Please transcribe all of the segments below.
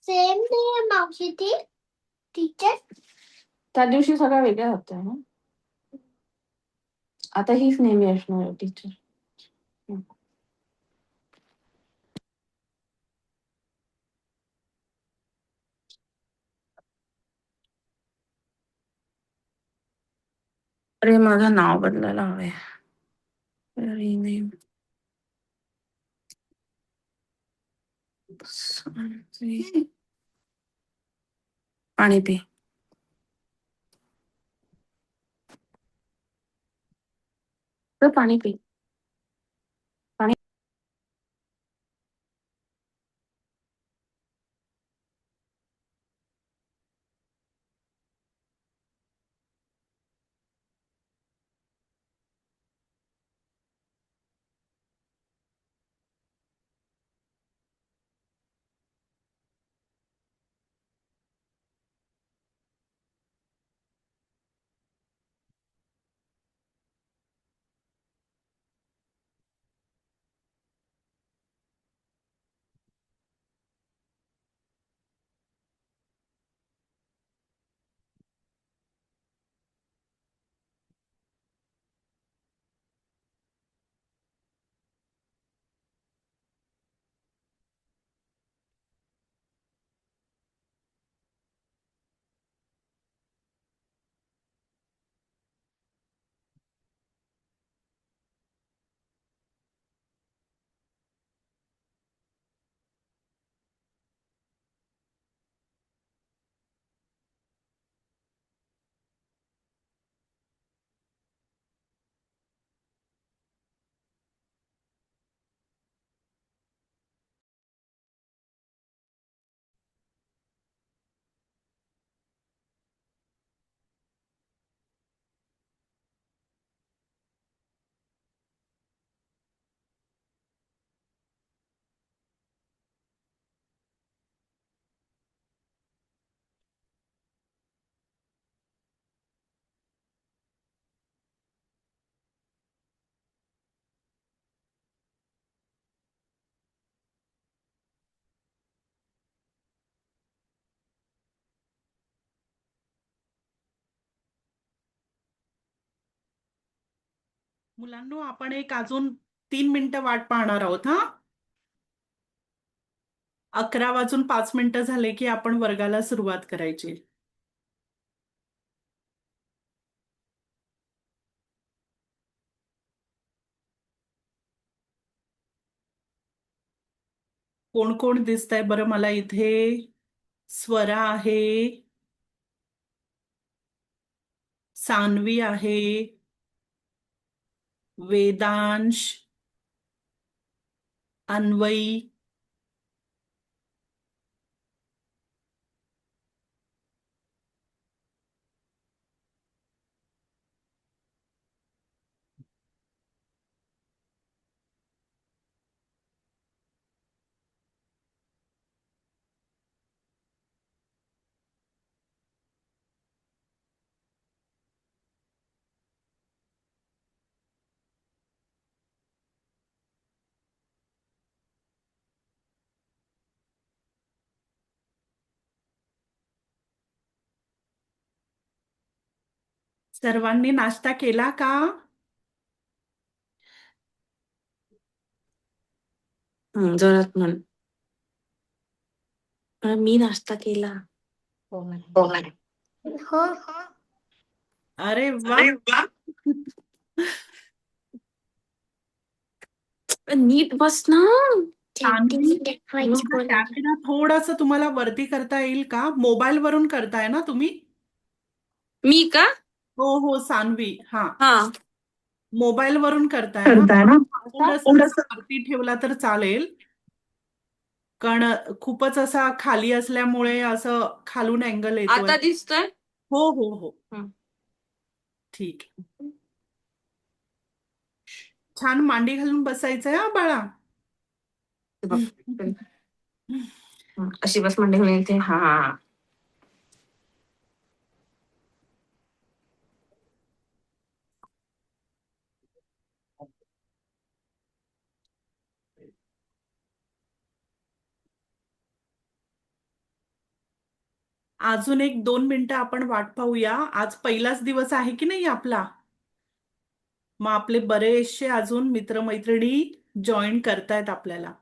Same day मावशी ती teacher त्या दिवशी सगळ्या वेगळ्या होत्या ना. आता हीच नेहमी असणार टीचर. अरे माझं नाव बदलायला हवंय. पाणी पी. पाणी पी. पाणी. मुलांनो, आपण एक अजून 3 मिनिटं वाट पाहणार आहोत. हा, 11 वाजून 5 मिनिटं झाले की आपण वर्गाला सुरुवात करायची. कोण कोण दिसतंय बरं मला इथे? स्वरा आहे, सान्वी आहे, वेदांश, अन्वई, सर्वांनी नाश्ता केला का? जोरात म्हण. मी नाश्ता केला. हो अरे वा. नीट बस ना. सान्वी, कॅमेरा थोडंसं तुम्हाला वरती करता येईल का? मोबाईल वरून करताय ना तुम्ही? मी का? हो हो सान्वी, हा, हा. मोबाईल वरून करताय ना? थोडंसं वरती ठेवला तर चालेल, कारण खूपच असा खाली असल्यामुळे असं खालून अँगल येतोय. आता दिसतोय? हो हो हो, ठीक. छान मांडी घालून बसायचंय हा बाळा. अशी बस मांडी घालून इथे. हा. अजून 1-2 मिनिटं आपण वाट पाहूया. आज पहिलाच दिवस आहे की नाही आपला. मग आपले बरेचसे अजून मित्रमैत्रिणी जॉईन करतायत आपल्याला.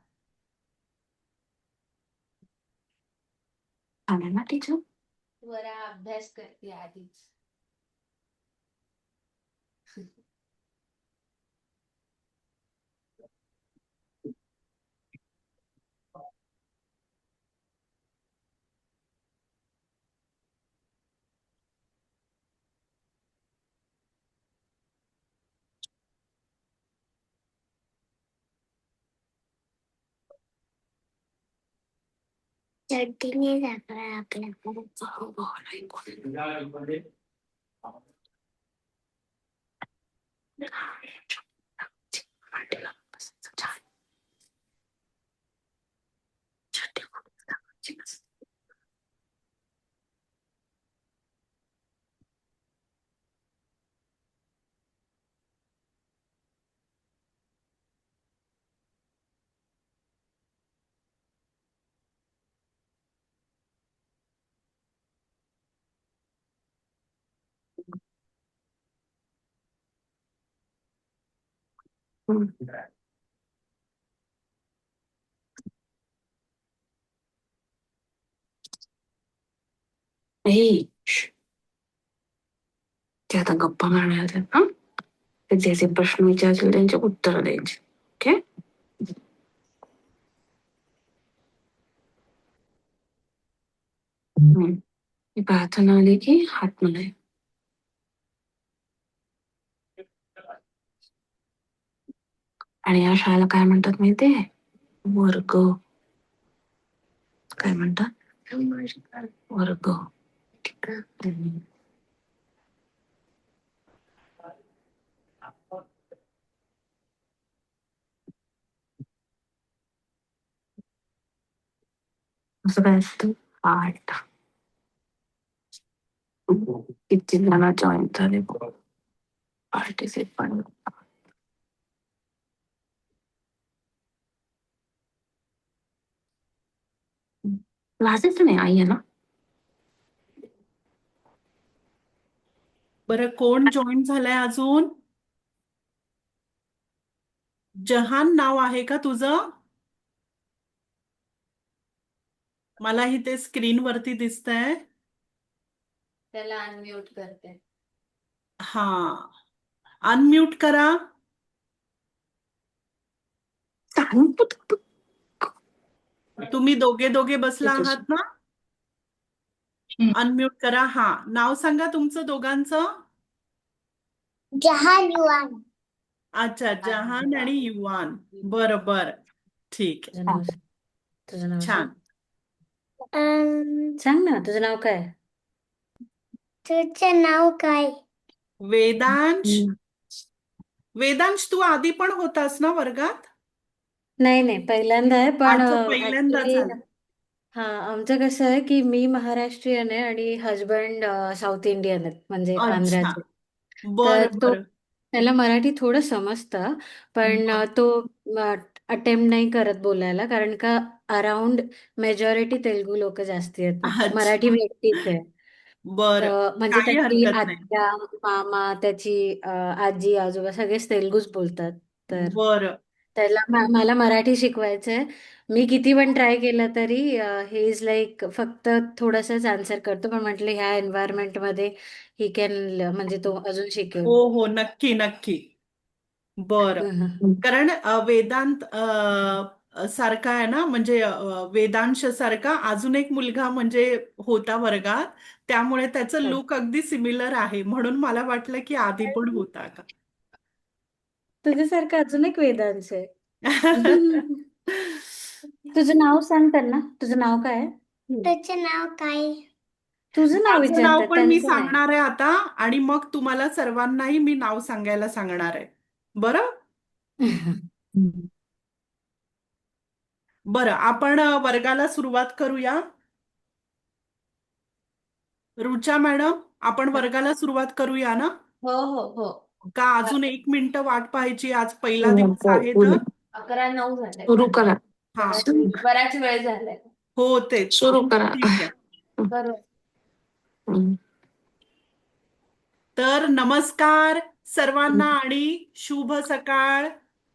आले ना टीचर? जरा अभ्यास करते आधीच. चड्डीने लागला आपल्याकडे. ते आता गप्पा मारणार आहेत ना. ते जे जे प्रश्न विचारतील त्यांचे उत्तर द्यायचे. ओके. प्रार्थना आली की हात म्हणाय. आणि या शाळेला काय म्हणतात माहितीये? वर्ग. काय म्हणतात? वर्ग. असं काय असतं? 8. किती जण जॉईन झाले पार्टिसिपंट. लाजायचं नाही, आई आहे ना. बरं, कोण जॉईन झालंय अजून? जहान नाव आहे का तुझं? मला इथे स्क्रीनवरती दिसतंय. त्याला अनम्यूट करते. हा, अनम्यूट करा. तुम्ही दोघे दोघे बसला आहात ना? अनम्यूट करा. हा, नाव सांगा तुमचं दोघांचं. जहान युवान. अच्छा, जहान आणि युवान. बरं बरं, ठीक आहे. तुझं नाव छान. सांग ना, तुझं नाव काय? तुझं नाव काय? वेदांश. वेदांश, तू आधी पण होतास ना वर्गात? नाही नाही, पहिल्यांदा आहे. पण अच्छा, पहिल्यांदा ऍक्च्युली झालं. हा, आमचं कसं आहे की मी महाराष्ट्रीयन आहे आणि हजबंड साऊथ इंडियन आहेत, म्हणजे अच्छा, आंध्राचे. तर बरं बरं त्याला मराठी थोडं समजतं, पण बरं. तो अटेम्प्ट नाही करत बोलायला, कारण का अराउंड मेजॉरिटी तेलुगू लोक जास्ती आहेत. मराठी अच्छा, मी एकटीच आहे. बरं, म्हणजे काही त्याची हरकत नाही. आत्या, मामा, त्याची आजी, आजोबा सगळेच तेलुगूच बोलतात. तर बरं. त्याला मला मराठी शिकवायचंय. मी किती पण ट्राय केलं तरी ही इज लाईक फक्त थोडंसंच आन्सर करतो, पण म्हटलं ह्या एन्व्हायरमेंट मध्ये ही कॅन, म्हणजे तो अजून शिकेल. हो हो, नक्की नक्की. बरं, कारण वेदांत सारखा आहे ना, म्हणजे वेदांश सारखा अजून एक मुलगा म्हणजे होता वर्गात, त्यामुळे त्याचं लुक अगदी सिमिलर आहे, म्हणून मला वाटलं की आधी पण होता का. तुझ्यासारखं अजून एक वेदांश आहे. तुझं नाव सांग त्यांना. तुझं नाव काय आहे? तुझं नाव काय? तुझं नाव माझं नाव विचारतात, पण मी त्यांचं नाही. सांगणार आहे आता, आणि मग तुम्हाला सर्वांनाही मी नाव सांगायला सांगणार आहे. बरं बरं, आपण वर्गाला सुरुवात करूया. रुचा मॅडम, आपण वर्गाला सुरुवात करूया ना? हो हो हो. का अजून 1 मिनिट वाट पाहायची? आज पहिला दिवस आहे तर. 11:09 झाले. सुरू करा. हा, बराच वेळ झालाय. हो तेच. सुरू करा. ठीक आहे. बरोबर. हम्म. तर नमस्कार सर्वांना आणि शुभ सकाळ.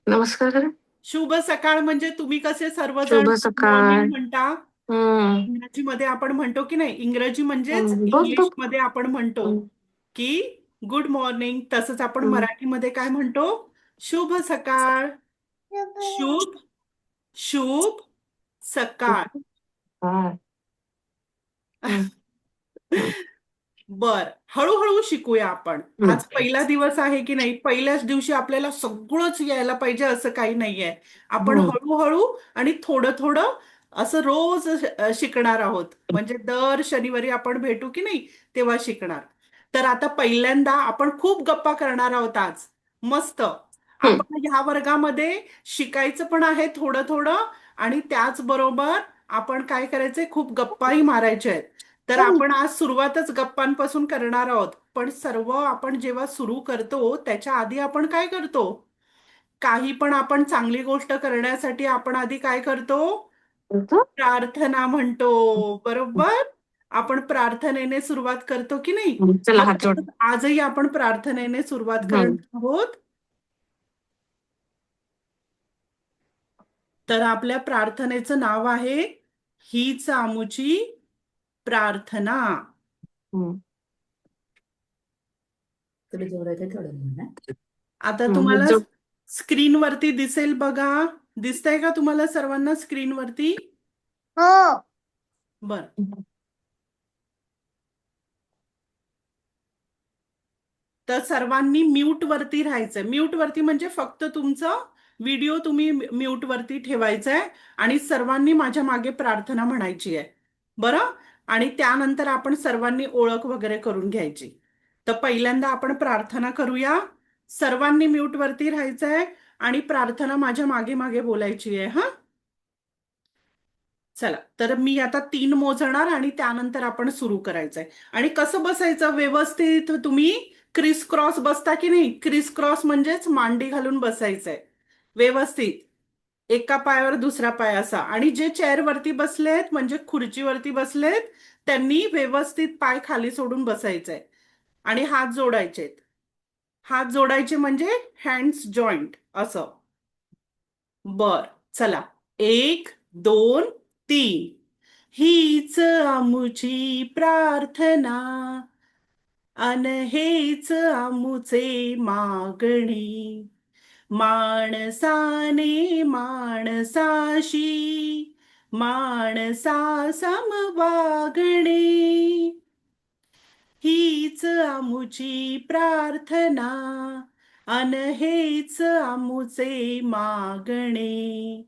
नमस्कार करा. शुभ सकाळ म्हणजे तुम्ही कसे सर्वजण शुभ गुड सकाळ. मॉर्निंग म्हणता. हम्म. इंग्रजीमध्ये आपण म्हणतो की नाही, इंग्रजी म्हणजेच बोल तू. इंग्लिशमध्ये आपण म्हणतो हम्म. की गुड मॉर्निंग, तसंच आपण हम्म. मराठीमध्ये काय म्हणतो? शुभ सकाळ. शुभ शुभ सकाळ. हा. हम्म. हम्म. बर, हळूहळू शिकूया आपण. हम्म. आज पहिला दिवस आहे की नाही, पहिल्याच दिवशी आपल्याला सगळंच यायला पाहिजे असं काही नाहीये. आपण हम्म. हळूहळू आणि थोडं थोडं असं रोज शिकणार आहोत. म्हणजे दर शनिवारी आपण भेटू की नाही तेव्हा शिकणार. तर आता पहिल्यांदा आपण खूप गप्पा करणार आहोत आज. मस्त. हम्म. आपण ह्या वर्गामध्ये शिकायचं पण आहे थोडं थोडं, आणि त्याचबरोबर आपण काय करायचंय, खूप गप्पाही मारायच्या आहेत. तर आपण आज सुरुवातच गप्पांपासून करणार आहोत. पण सर्व आपण जेव्हा सुरू करतो त्याच्या आधी आपण काय करतो? काही पण आपण चांगली गोष्ट करण्यासाठी आपण आधी काय करतो? बोलतो. प्रार्थना म्हणतो. बरोबर. आपण प्रार्थनेने सुरुवात करतो की नाही? चला मग हात जोड. तसंच आजही आपण प्रार्थनेने सुरुवात हम्म. करणार आहोत. तर आपल्या प्रार्थनेचं नाव आहे, हीच आमुची प्रार्थना. हम्म. थोडं जोरात थोडं बोल. आता हात तुम्हाला जोड. स्क्रीनवरती दिसेल बघा. दिसतंय का तुम्हाला सर्वांना स्क्रीनवरती? हो. बर. तर सर्वांनी म्यूट वरती राहायचंय. म्यूट वरती म्हणजे फक्त तुमचं व्हिडिओ तुम्ही म्यूट वरती ठेवायचंय आणि सर्वांनी माझ्या मागे प्रार्थना म्हणायची आहे. बरं. आणि त्यानंतर आपण सर्वांनी ओळख वगैरे करून घ्यायची. तर पहिल्यांदा आपण प्रार्थना करूया. सर्वांनी म्यूट वरती राहायचंय आणि प्रार्थना माझ्या मागे मागे बोलायची आहे. हा, चला. तर मी आता 3 मोजणार आणि त्यानंतर आपण सुरू करायचंय. आणि कसं बसायचं व्यवस्थित? तुम्ही क्रिस क्रॉस बसता की नाही? क्रिस क्रॉस म्हणजेच मांडी घालून बसायचंय व्यवस्थित, एका पायावर दुसरा पाय असा. आणि जे चेअरवरती बसलेत म्हणजे खुर्चीवरती बसलेत त्यांनी व्यवस्थित पाय खाली सोडून बसायचंय आणि हात जोडायचेत. हात जोडायचे म्हणजे हँड्स जॉईंट असं. बर, चला. 1 2 3. हीच आमुची प्रार्थना अन हेच आमुचे मागणी, माणसाने माणसाशी माणसा समवागणे. हीच आमुची प्रार्थना अन हेच आमुचे मागणे,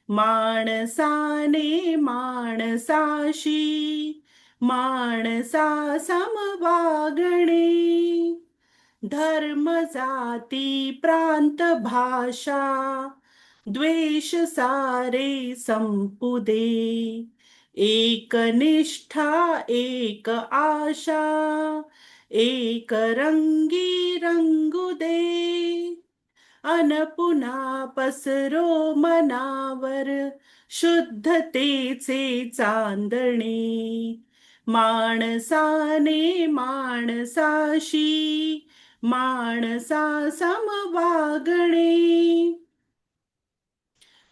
माणसाने माणसाशी माणसा समवागणे. धर्म जाती प्रांत भाषा द्वेष सारे संपू दे. एक निष्ठा एक आशा एक रंगी रंगू दे. अन पुन्हा पसरो मनावर शुद्धतेचे चांदणे, माणसाने माणसाशी माणसा समवागणे.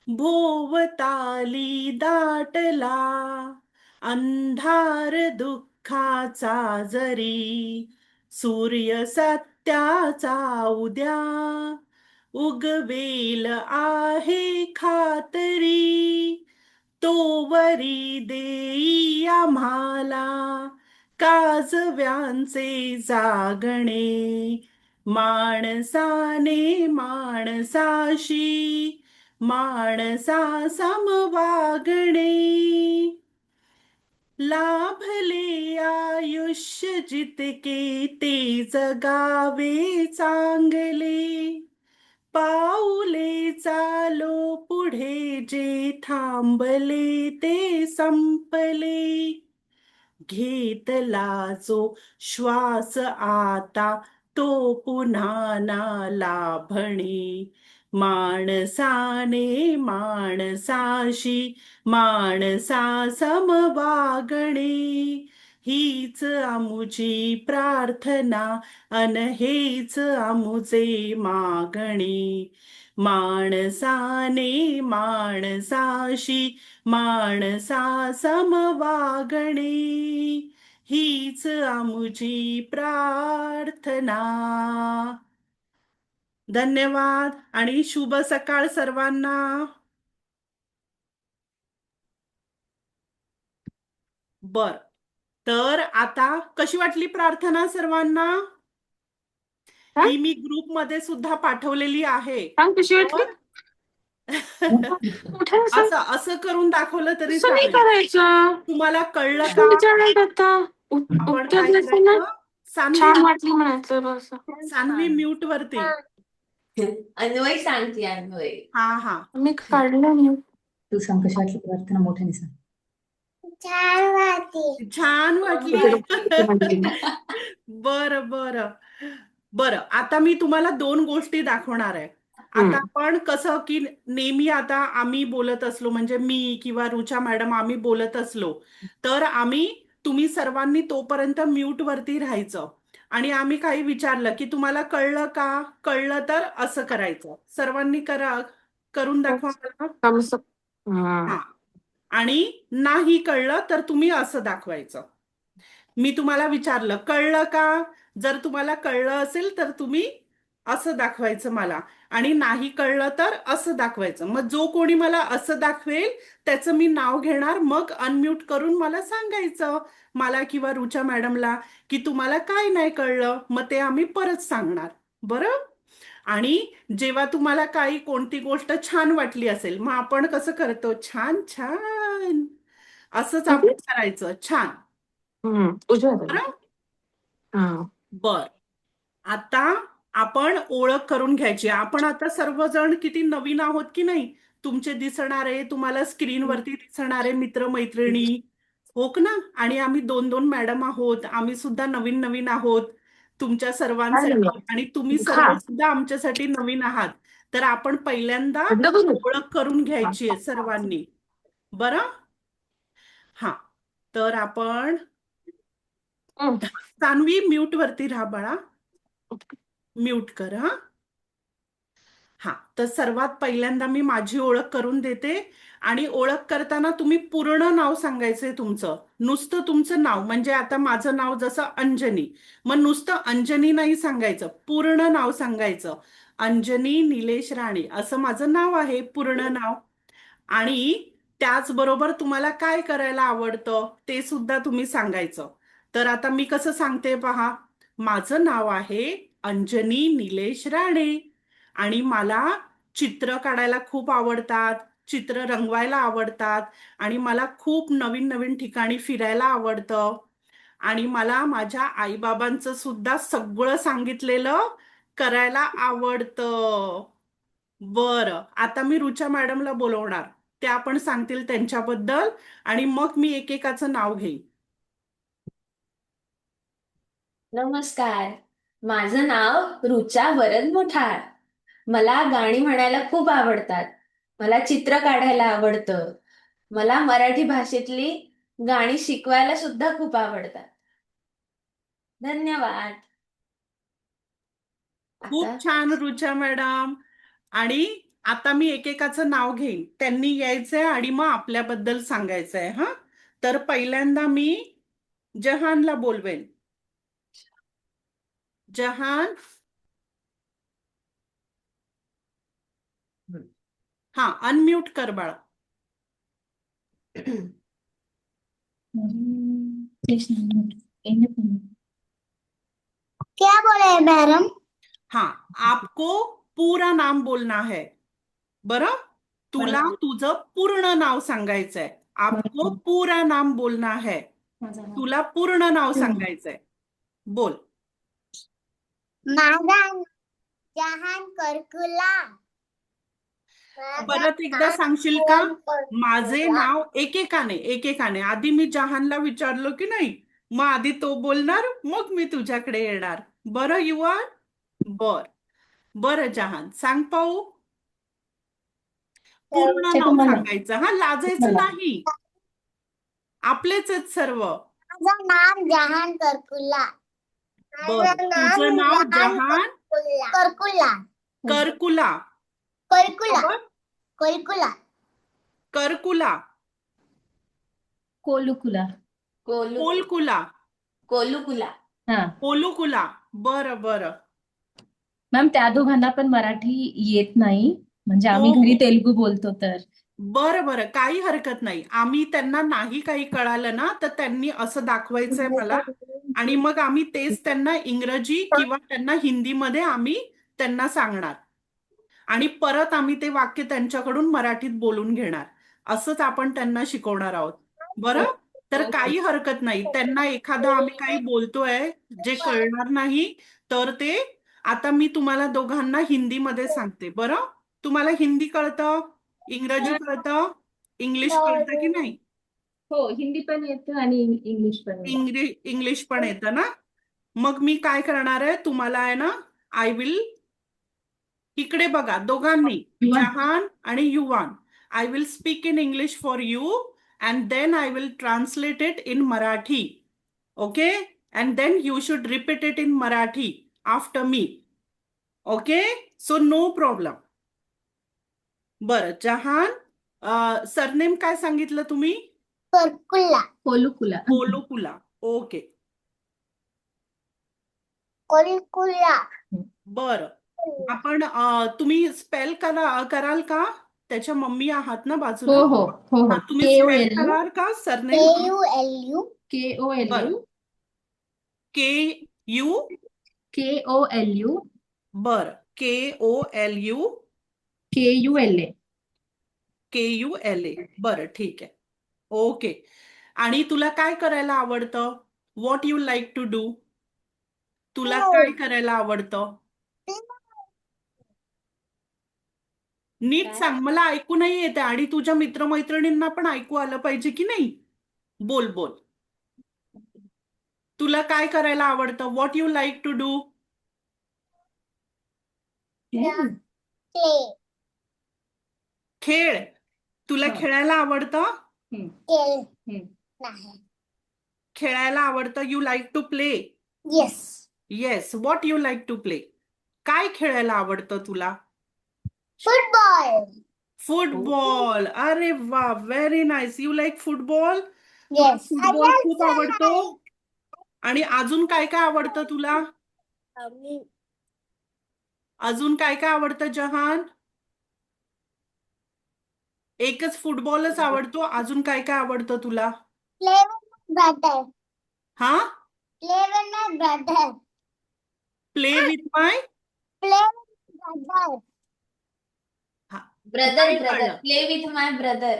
भोवताली दाटला अंधार दुःखाचा जरी, सूर्य सत्याचा उद्या उगवेल आहे खातरी. तोवरी देई आम्हाला काजव्यांचे जागणे, माणसाने माणसाशी माणसा समवागणे. लाभले आयुष्य जितके ते जगावे चांगले, पाऊले चालो पुढे जे थांबले ते संपले. घेतला जो श्वास आता तो पुन्हा ना लाभणे, माणसाने माणसाशी माणसा समवागणे. हीच आमुची प्रार्थना अन हेच आमुचे मागणे. माणसाने माणसाशी माणसा समवागणे. हीच आमुची प्रार्थना. धन्यवाद आणि शुभ सकाळ सर्वांना. बर, तर आता कशी वाटली प्रार्थना सर्वांना? हा? ही मी ग्रुपमध्ये सुद्धा पाठवलेली आहे. सांग कशी वाटली? कुठे असं असं असं करून दाखवलं तरी असं नाही चालेल. करायचं. तुम्हाला कळलं प्रश्न का? विचारायचा आता. आपण उत्तर काय द्यायचं ना. करायचं? सान्वी, छान वाटली म्हणायचं बस. सान्वी म्यूट वरती. अन्वय सांगते अन्वय. हा. मी काढलं नाही. तू सांग कशी वाटली प्रार्थना मोठ्याने सांग. छान वाटते. छान वाटली. बरं बरं बरं, आता मी तुम्हाला 2 गोष्टी दाखवणार आहे. आता आपण कसं की नेहमी आता आम्ही बोलत असलो, म्हणजे मी किंवा रुचा मॅडम आम्ही बोलत असलो, तर तुम्ही सर्वांनी तोपर्यंत म्यूट वरती राहायचं. आणि आम्ही काही विचारलं की तुम्हाला कळलं का? कळलं तर असं करायचं. सर्वांनी करून दाखवा मला. thumbs up. हा. आणि नाही कळलं तर तुम्ही असं दाखवायचं. मी तुम्हाला विचारलं कळलं का? जर तुम्हाला कळलं असेल तर तुम्ही असं दाखवायचं मला, आणि नाही कळलं तर असं दाखवायचं. मग जो कोणी मला असं दाखवेल त्याचं मी नाव घेणार, मग अनम्यूट करून मला सांगायचं, मला किंवा रुचा मॅडमला, की तुम्हाला काय नाही कळलं. मग ते आम्ही परत सांगणार. बरं? आणि जेव्हा तुम्हाला काही कोणती गोष्ट छान वाटली असेल, मग आपण कसं करतो? छान छान असंच आपण करायचं. छान. उजव्या हाताने. बरं? हा. बर, आता आपण ओळख करून घ्यायची. आपण आता सर्वजण किती नवीन आहोत की नाही? तुमचे दिसणारे, तुम्हाला स्क्रीनवरती दिसणारे मित्रमैत्रिणी, हो ना? आणि आम्ही 2-2 मॅडम आहोत. आम्ही सुद्धा नवीन नवीन आहोत तुमच्या काय सर्वांसाठी, झालं? आणि तुम्ही खा. सर्व सुद्धा आमच्यासाठी नवीन आहात. तर आपण पहिल्यांदा बंद करू. ओळख करून घ्यायची आहे सर्वांनी. बरं? हा, तर आपण सान्वी म्यूट वरती राहा बाळा. म्यूट कर. हा, तर सर्वात पहिल्यांदा मी माझी ओळख करून देते. आणि ओळख करताना तुम्ही पूर्ण नाव सांगायचंय तुमचं. नुसतं तुमचं नाव, म्हणजे आता माझं नाव जसं अंजनी, मग नुसतं अंजनी नाही सांगायचं, पूर्ण नाव सांगायचं. अंजनी निलेश राणे असं माझं नाव आहे, पूर्ण नाव. आणि त्याचबरोबर तुम्हाला काय करायला आवडतं ते सुद्धा तुम्ही सांगायचं. तर आता मी कसं सांगते पहा. माझं नाव आहे अंजनी निलेश राणे, आणि मला चित्र काढायला खूप आवडतात, चित्र रंगवायला आवडतात, आणि मला खूप नवीन नवीन ठिकाणी फिरायला आवडतं, आणि मला माझ्या आईबाबांचं सुद्धा सगळं सांगितलेलं करायला आवडतं. बरं, आता मी रुचा मॅडमला बोलवणार, त्या पण सांगतील त्यांच्याबद्दल, आणि मग मी एकेकाचं नाव घेईन. नमस्कार, माझं नाव रुचा वरद मोठाळ. मला गाणी म्हणायला खूप आवडतात. मला चित्र काढायला आवडतं. मला मराठी भाषेतली गाणी शिकवायला सुद्धा खूप आवडतात. धन्यवाद. खूप आता छान रुचा मॅडम. आणि आता मी एकेकाचं नाव घेईन, त्यांनी यायचंय आणि मग आपल्याबद्दल सांगायचंय. हा, तर पहिल्यांदा मी जहानला बोलवेन. जहान, हा, अनम्यूट कर बाळा. क्या बोले मैडम? हा, आपको पूरा नाम बोलना है. बरं, तुला तुझं पूर्ण नाव सांगायचंय. आपको पूरा नाम बोलना है. तुला पूर्ण नाव सांगायचंय. बोल. माझा जहान करकुला. परत एकदा सांगशील का? माझे नाव एकेकाने. आधी मी जहानला विचारलो की नाही, मग आधी तो बोलणार, मग मी तुझ्याकडे येणार. बरं युवा? बरं जहान, सांग पाहू. पूर्ण नाव सांगायचं, हा, लाजायचं नाही. आपलेच आहेत सर्व. माझं नाव जहान करकुला. बर तुझं नाव जहान करकुला. करकुला करकुला. बरोबर? करकुला. करकुला कोलुकुला. कोलकुला कोलुकुला. हा कोलुकुला बरं बरं मॅम, त्या दोघांना पण मराठी येत नाही, म्हणजे आम्ही हो घरी हो तेलुगू बोलतो तर. बरं बरं काही हरकत नाही. आम्ही त्यांना नाही काही कळालं ना तर त्यांनी असं दाखवायचंय मला आणि मग आम्ही तेच त्यांना इंग्रजी किंवा त्यांना हिंदीमध्ये आम्ही त्यांना सांगणार आणि परत आम्ही ते वाक्य त्यांच्याकडून मराठीत बोलून घेणार. असंच आपण त्यांना शिकवणार आहोत. बरं तर ओके. काही हरकत नाही. त्यांना एखादं आम्ही काही बोलतोय जे कळणार नाही तर ते आता मी तुम्हाला दोघांना हिंदीमध्ये सांगते. बरं तुम्हाला हिंदी कळतं, इंग्रजी कळतं, इंग्लिश कळतं की नाही? हो, हिंदी पण येतं आणि इंग्लिश पण येतं. इंग्लिश पण येतं ना? मग मी काय करणार आहे तुम्हाला आहे ना आय विल इकडे बघा दोघांनी जहान आणि Yuvan I will speak in English for you and then I will translate it in Marathi. Okay and then you should repeat it in Marathi after me. Okay so no problem. बरं जहान सरनेम काय सांगितलं तुम्ही? Karkula. Kolukula. Kolukula. Okay Karkula. बरं आपण तुम्ही स्पेल कराल का? त्याच्या मम्मी आहात ना हो बाजूला? हो हो हो. हा तुम्ही स्पेल KOLU कराल का surname? KULU. KOLU KU KOLU बर KOLU KULA. KULA बरं ठीक आहे. ओके आणि तुला काय करायला आवडतं? What you like to do? तुला काय करायला आवडतं? नीट काय? सांग मला ऐकू नाही येते आणि तुझ्या मित्रमैत्रिणींना पण ऐकू आलं पाहिजे की नाही? बोल बोल. तुला काय करायला आवडतं? What you like to do? Play. खेळ. तुला हा. खेळायला आवडतं? Play. नाही. खेळायला आवडतं. You like to play. Yes. Yes what you like to play. काय खेळायला आवडतं तुला? Football. फुटबॉल. अरे वा very nice. You like football. तुला Yes. फुटबॉल खूप आवडतो आणि अजून काय काय आवडतं तुला? अजून काय काय आवडतं जहान? एकच फुटबॉलच आवडतो अजून काय काय आवडतं तुला? Play with my brother. हा Play with my brother. Play with my Play with my brother. Brother नाही ब्रदर कळलं. Play with my brother.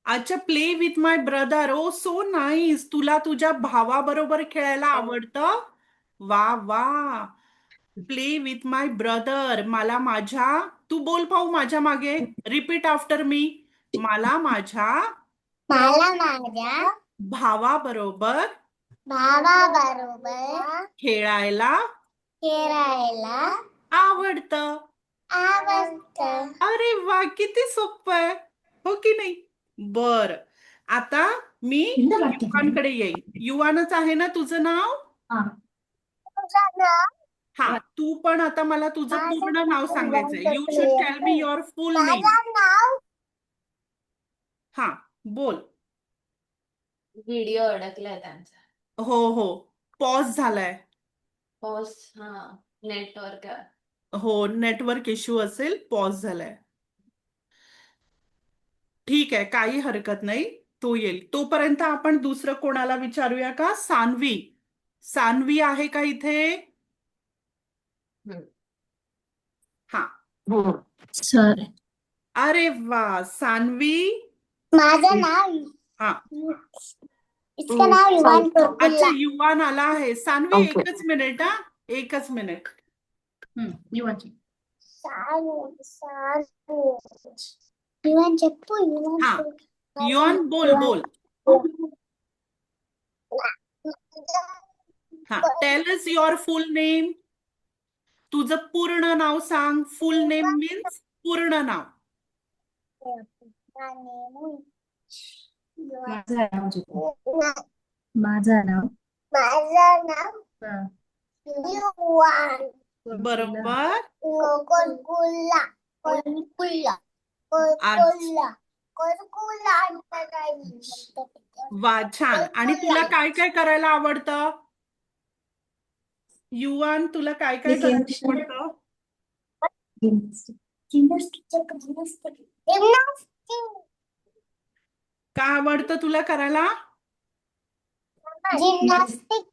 अच्छा play with my brother. Oh so nice. तुला तुझ्या भावाबरोबर खेळायला आवडतं? वा वा. Play with my brother. मला माझ्या तू बोल पाहू माझ्या मागे रिपीट आफ्टर मी. मला माझ्या मला माझ्या भावाबरोबर भावाबरोबर खेळायला खेळायला आवडतं. आवडतं. अरे वा किती सोपं आहे हो की नाही? बर आता मी हिंदी वाटतं. युवांकडे येईल. युवानच आहे ना तुझं नाव? हा. तुझं नाव? हा तू पण आता मला तुझं पूर्ण नाव सांगायचंय. You should tell me your full name. माझं नाव हा बोल. व्हिडिओ अडकलाय त्यांचा. हो हो पॉज झालाय. पॉज. हा नेटवर्क. हो नेटवर्क इश्यू असेल पॉज झालाय. ठीक आहे काही हरकत नाही. तो येईल तोपर्यंत आपण दुसरं कोणाला विचारूया का? सान्वी. सान्वी आहे का इथे? हा हो सर. अरे वा सान्वी. माझं नाव हा इसका नाव युवान अच्छा करकुला. युवान आला आहे. सान्वी ओके. एकच मिनिट हा एकच मिनिट. युवाची. युवान చెప్పు युवान हा युवान बोल बोल. हा tell us your full name. तुझं पूर्ण नाव सांग. फुल नेम मीन्स पूर्ण नाव. माझं नाव ज्योती. माझं नाव हा. युवान. बरोबर. कोलकुल्ला कोलकुल्ला कोलकुल्ला कोलकुल्ला वा, छान. आणि तुला काय काय करायला आवडतं? युवान, तुला काय काय करायला आवडतं? का आवडतं तुला करायला? Gymnastic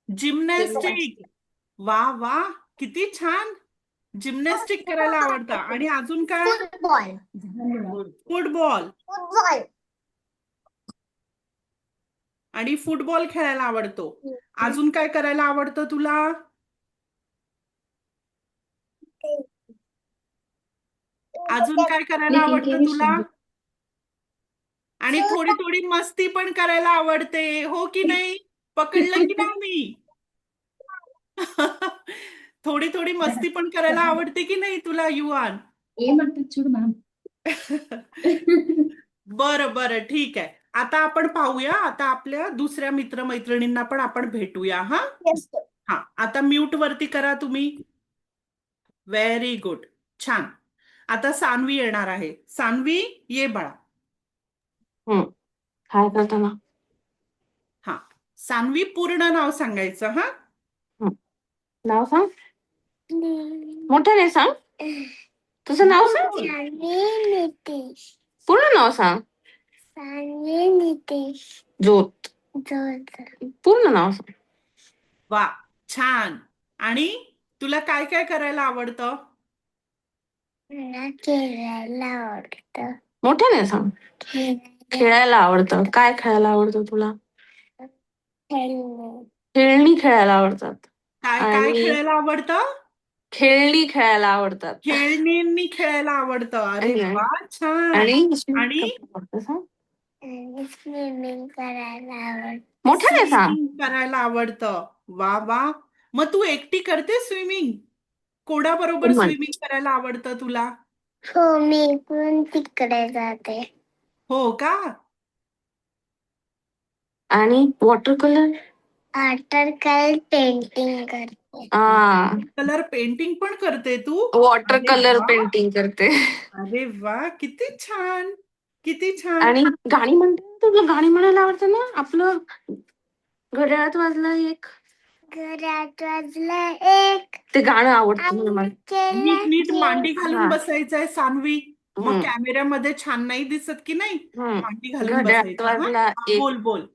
gymnastic. वा वा, किती छान. जिम्नॅस्टिक करायला आवडतं. आणि अजून काय? Football football. फुटबॉल आणि फुटबॉल खेळायला आवडतो. अजून काय करायला आवडतं तुला? अजून काय करायला आवडतं तुला? आणि थोडी थोडी मस्ती पण करायला आवडते, हो की नाही? पकडलं की नाही मी? थोडी थोडी मस्ती पण करायला आवडते की नाही तुला, युवान? ए म्हणतात చూడు मॅम. बरं बरं, ठीक आहे. आता आपण पाहूया, आता आपल्या दुसऱ्या मित्रमैत्रिणींना पण आपण भेटूया. हा, आता म्यूट वरती करा तुम्ही. व्हेरी गुड, छान. आता सान्वी येणार आहे. सान्वी, ये बाळा. काय करताना? हा, सान्वी, पूर्ण नाव सांगायचं. हा, नाव सांग. मोठ्याने सांग. तुझं नाव सांग. सान्वी नितेश पूर्ण नाव सांग. सान्वी नितेश ज्योत. जोत पूर्ण नाव सांग. वा, छान. आणि तुला काय काय करायला आवडतं? मला खेळायला आवडतं मोठ्याने सांग. खेळायला आवडतं. काय खेळायला आवडतं तुला? खेळणे खेळणी खेळायला आवडतात. काय काय आणि खेळायला आवडतं? खेळणी खेळायला आवडतात. खेळणींनी खेळायला आवडतं. अरे आणि वा, छान. आणि आणि सांग. आणि स्विमिंग करायला आवडतं मोठ्याने सांग. स्विमिंग करायला आवडतं. वा वा, मग तू एकटी करते स्विमिंग? कोणाबरोबर स्विमिंग करायला आवडतं तुला? हो मी पण तिकडे जाते हो का? आणि water colour. Water colour painting करते कलर पेंटिंग पण करते तू? वॉटर अरे कलर वा, पेंटिंग करते. अरे वा, किती छान, किती छान. आणि गाणी म्हणते. तुला गाणी म्हणायला आवडतं ना? आपलं घड्याळात वाजलं एक. घरात वाजलं एक ते गाणं आवडतं मला. नीट नीट मांडी हा. घालून बसायचंय, सान्वी. मग हम्म. कॅमेऱ्यामध्ये छान नाही दिसत की नाही? हम्म. मांडी घालून घड्याळात बसायचं. हा, वाजला एक. बोल बोल.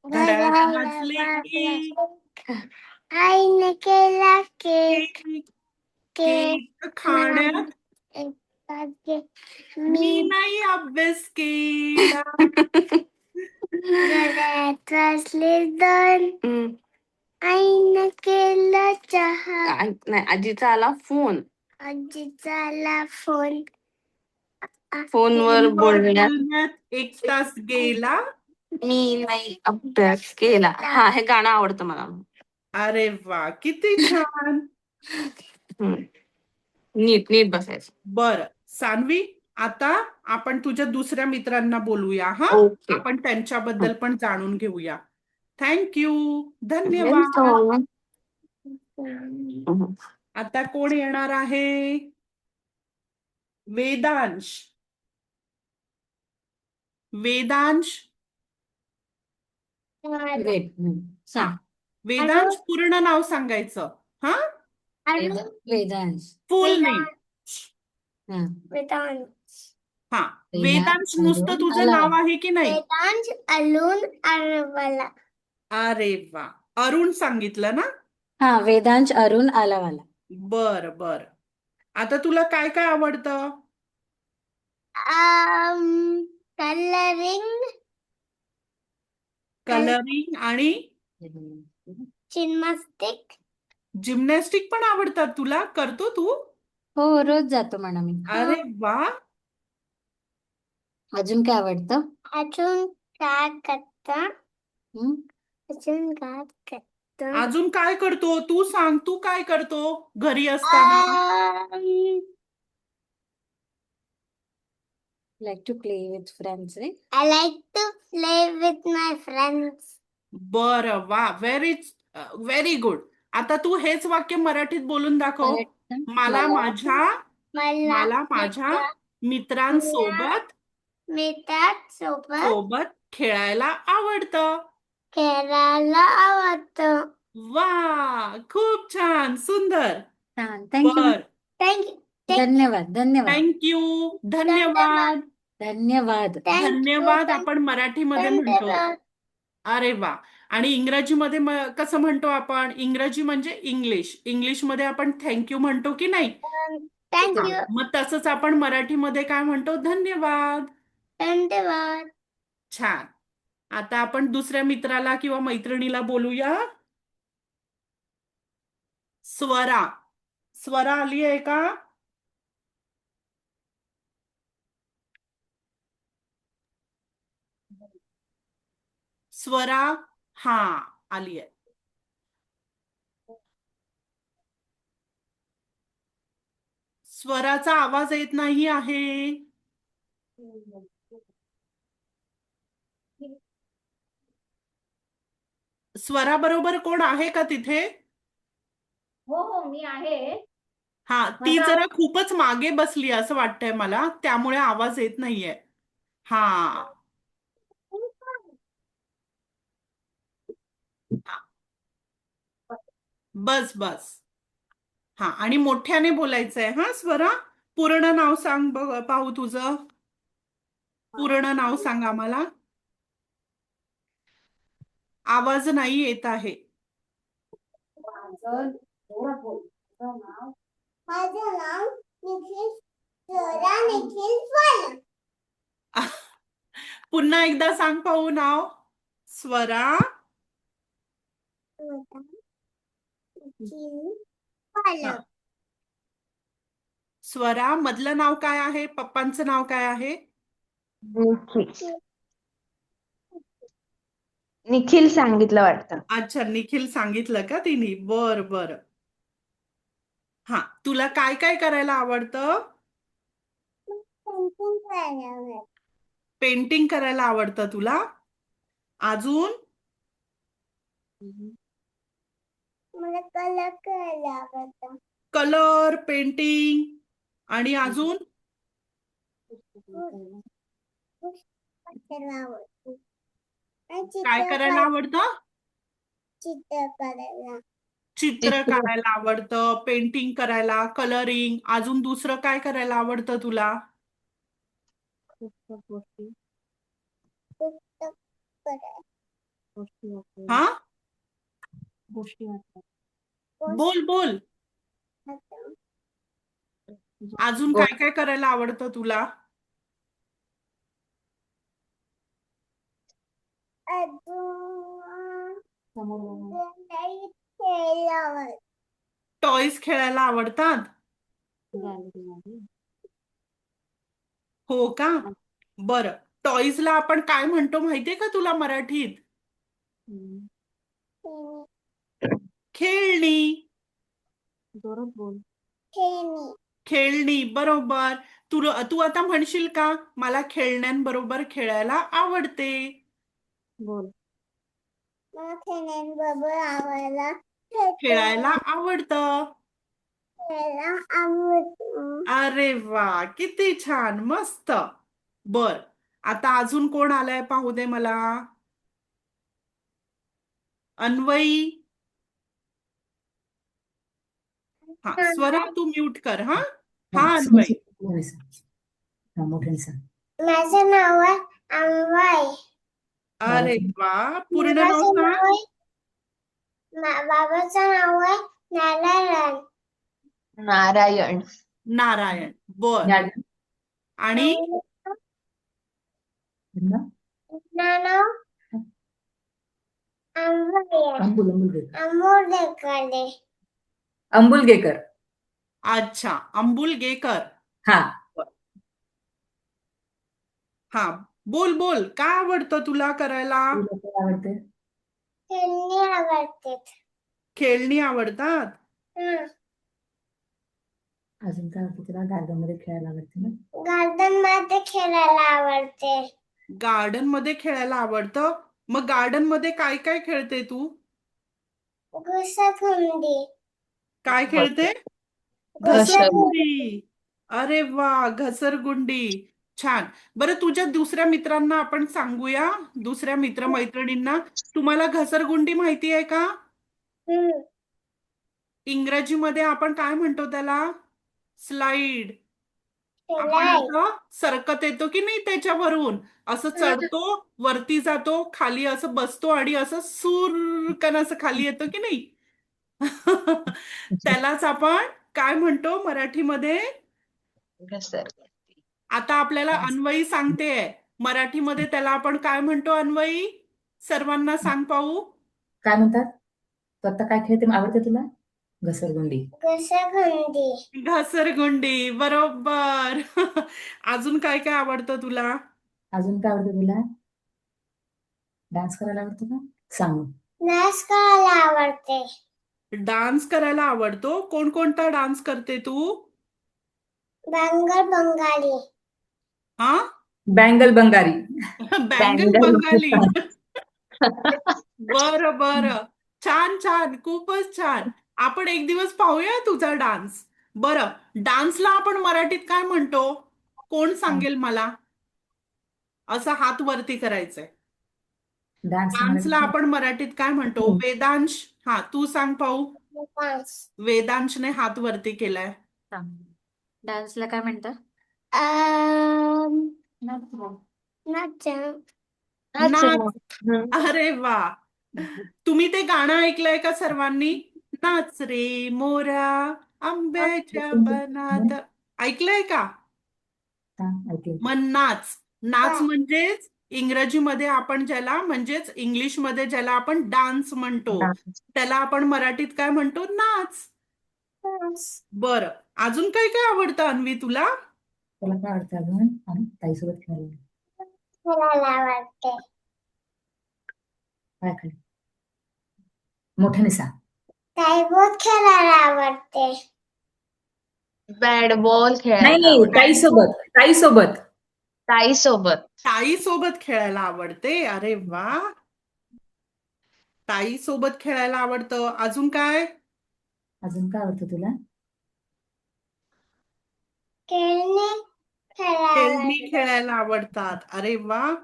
घड्याळात वाजले एक, आईने केला केक केक, केक केक खाण्यात मी मी नाही अभ्यास केला. घरात वाजले दोन आईने केला चहा नाही, आजीचा आला फोन. आजीचा आला फोन फोनवर बोलण्यात बोलण्यात 1 तास गेला. मी नाही अभ्यास केला. हा, हे गाणं आवडतं मला. अरे वा, किती छान. नीट नीट बसायचं. बर, सान्वी, आता आपण तुझ्या दुसऱ्या मित्रांना बोलूया. हा, ओके. आपण त्यांच्याबद्दल पण जाणून घेऊया. थँक्यू, धन्यवाद. वेलकम. आता कोण येणार आहे? वेदांश. वेदांश, सांग. वेदांश, पूर्ण नाव सांगायचं. हा, वेदांश. फुल नेम. हा. हा, वेदांश वेदांश नुसतं अरुण तुझं आलावा. नाव आहे की नाही? वेदांश अरुण अरवला अरे वा, अरुण सांगितलं ना? हा, वेदांश अरुण आलावाला. बर बर. आता तुला काय काय आवडतं? कलरिंग कलरिंग आणि जिम्नॅस्टिक जिम्नॅस्टिक पण आवडतात तुला? करतो तू? हो, रोज जातो म्हणा मी. अरे वा, अजून काय आवडतं? अजून काय करता हम्म? अजून काय करता अजून काय करतो? तू सांग, तू काय करतो घरी असताना? Like to play with friends, right? I like to play with my friends. बरं, वा, व्हेरी गुड. आता तू हेच वाक्य मराठीत बोलून दाखव. मराठी मला माझ्या मला मला माझ्या माझ्या मित्रांसोबत मित्रांसोबत सोबत खेळायला आवडतं. खेळायला आवडतं. वा, खूप छान, सुंदर. छान. थँक्यू. बर, थँक्यू. धन्यवाद. धन्यवाद. थँक्यू, धन्यवाद. धन्यवाद. धन्यवाद आपण मराठीमध्ये म्हणतो. धन्यवाद. अरे वा. आणि इंग्रजीमध्ये कसं म्हणतो आपण? इंग्रजी म्हणजे इंग्लिशमध्ये आपण थँक्यू म्हणतो की नाही? थँक्यू. मग तसंच आपण मराठीमध्ये काय म्हणतो? धन्यवाद. धन्यवाद. छान. आता आपण दुसऱ्या मित्राला किंवा मैत्रिणीला बोलूया. स्वरा. स्वरा आली आहे का? स्वरा, हा, आली आहे. स्वराचा आवाज येत नाही आहे. स्वरा बरोबर कोण आहे का तिथे? हो हो मी आहे. हा, ती माझा जरा खूपच मागे बसली असं वाटतंय मला, त्यामुळे आवाज येत नाहीये. हा, बस बस. हा, आणि मोठ्याने बोलायचंय हा स्वरा. पूर्ण नाव सांग बघ पाहू तुझं. पूर्ण नाव सांग आम्हाला. आवाज नाही येत आहे. माझं जोरात बोल. माझं नाव माझं नाव निखिल स्वरा निखिल स्वरा. पुन्हा एकदा सांग पाहू नाव. स्वरा. निखिल हा. स्वरा. स्वरा मधलं नाव काय आहे? पप्पांचं नाव काय आहे? निखिल सांगितलं वाटतं. अच्छा, निखिल सांगितलं का तिने? बर बर. हा, तुला काय काय करायला आवडतं? पेंटिंग करायला आवडतं. पेंटिंग करायला आवडतं तुला? अजून? मला कलर करायला आवडतं. कलर, पेंटिंग आणि अजून? करायला आवडतं. आणि काय करायला आवडतं? चित्र करायला. चित्र काढायला आवडतं, पेंटिंग करायला, कलरिंग. अजून दुसरं काय करायला आवडतं तुला? पुस्तक करायला. हा, गोष्टी वाटतात. बोल बोल. अजून काय काय करायला आवडतं तुला? अजून समोर खेळायला आवडतं. टॉयज खेळायला आवडतात? गॅलरीमध्ये हो का? बरं. टॉयजला आपण काय म्हणतो माहितीये का तुला मराठीत? खेळणी. जोरात बोल. खेळणी. खेळणी, बरोबर. तू आता म्हणशील का मला खेळण्यांबरोबर खेळायला आवडते? बोल. मला खेळण्यांबरोबर आवडायला खेळायला आवडतं. खेळायला आवडतं. अरे वा, किती छान, मस्त. बर, आता अजून कोण आलाय पाहू दे मला. अन्वई. हा, स्वरा तू म्यूट कर. हा हा, अन्वई. माझं नाव आहे अन्वय. अरे वा, पूर्ण नाव बाबाचं सांग. नाव आहे बाबाचं नाव आहे नारायण. नारायण. नारायण. बर, आणि नाव अन्वय. अमोल अंबुलगेकर. अच्छा, अंबुलगेकर. हा. हा, बोल बोल. काय आवडतं तुला करायला? तुला काय आवडते? खेळणी आवडते. खेळणी आवडतात? अजून काय आवडते तुला? गार्डन मध्ये खेळायला आवडते ना? गार्डन मध्ये खेळायला आवडते. गार्डन मध्ये खेळायला आवडतं. मग गार्डन मध्ये काय काय खेळते तू? घसरगुंडी. काय खेळते? घसरगुंडी. घसरगुंडी. अरे वा, घसरगुंडी. छान. बरं, तुझ्या दुसऱ्या मित्रांना आपण सांगूया, दुसऱ्या मित्रमैत्रिणींना. तुम्हाला घसरगुंडी माहिती आहे का? हम्म. इंग्रजीमध्ये आपण काय म्हणतो त्याला? स्लाइड. आपण शिलाई. असं सरकत येतो की नाही त्याच्यावरून, असं चढतो, वरती जातो, खाली असं बसतो आणि असं सुरकन असं खाली येतो की नाही? त्यालाच आपण काय म्हणतो मराठीमध्ये? घसरगुंडी. आता आपल्याला अन्वयी सांगतेय, मराठीमध्ये त्याला आपण काय म्हणतो अन्वयी? सर्वांना सांग पाहू. काय म्हणतात? तू आता काय खेळते आवडते तुला? घसरगुंडी. घसरगुंडी. घसरगुंडी, बरोबर. अजून काय काय आवडतं तुला? अजून काय आवडते तुला? डान्स करायला आवडतो का? सांग. नाच करायला आवडते. डान्स करायला आवडतो. कोणकोणता डान्स करते तू? बंगाल बंगाली. हा? बँगल बंगारी. बँगल बंगाली. बरं बरं, छान छान, खूपच छान. आपण एक दिवस पाहूया तुझा डान्स. बरं, डान्सला आपण मराठीत काय म्हणतो? कोण सांगेल मला? असं हात वरती करायचंय. डान्स डान्सला आपण मराठीत काय म्हणतो? वेदांश, हा तू सांग पाहू. डान्स. वेदांशने हात वरती केलाय. डान्सला काय म्हणतात? नाच. नाच. अरे वा, तुम्ही ते गाणं ऐकलंय का सर्वांनी? नाच रे मोरा आंब्याच्या बनात, ऐकलंय का? ऐकलं. मग नाच. नाच म्हणजेच इंग्रजीमध्ये आपण ज्याला, म्हणजेच इंग्लिशमध्ये ज्याला आपण डान्स म्हणतो, त्याला आपण मराठीत काय म्हणतो? नाच. डान्स. बरं, अजून काय काय आवडतं अन्वी तुला? तुला काय आवडतं अजून? आणि ताईसोबत खेळायला. खेळायला आवडते. काय खाली मोठ्याने सांग. ताईबोट खेळायला आवडते. बॅट बॉल खेळायला नाही आवडते. ताईसोबत. ताईसोबत. ताईसोबत. ताईसोबत खेळायला आवडते. अरे वा, ताईसोबत खेळायला आवडतं. अजून काय? अजून काय आवडतं तुला? खेळणे खेळायला खेळणी आवडते. खेळायला आवडतात. अरे वा,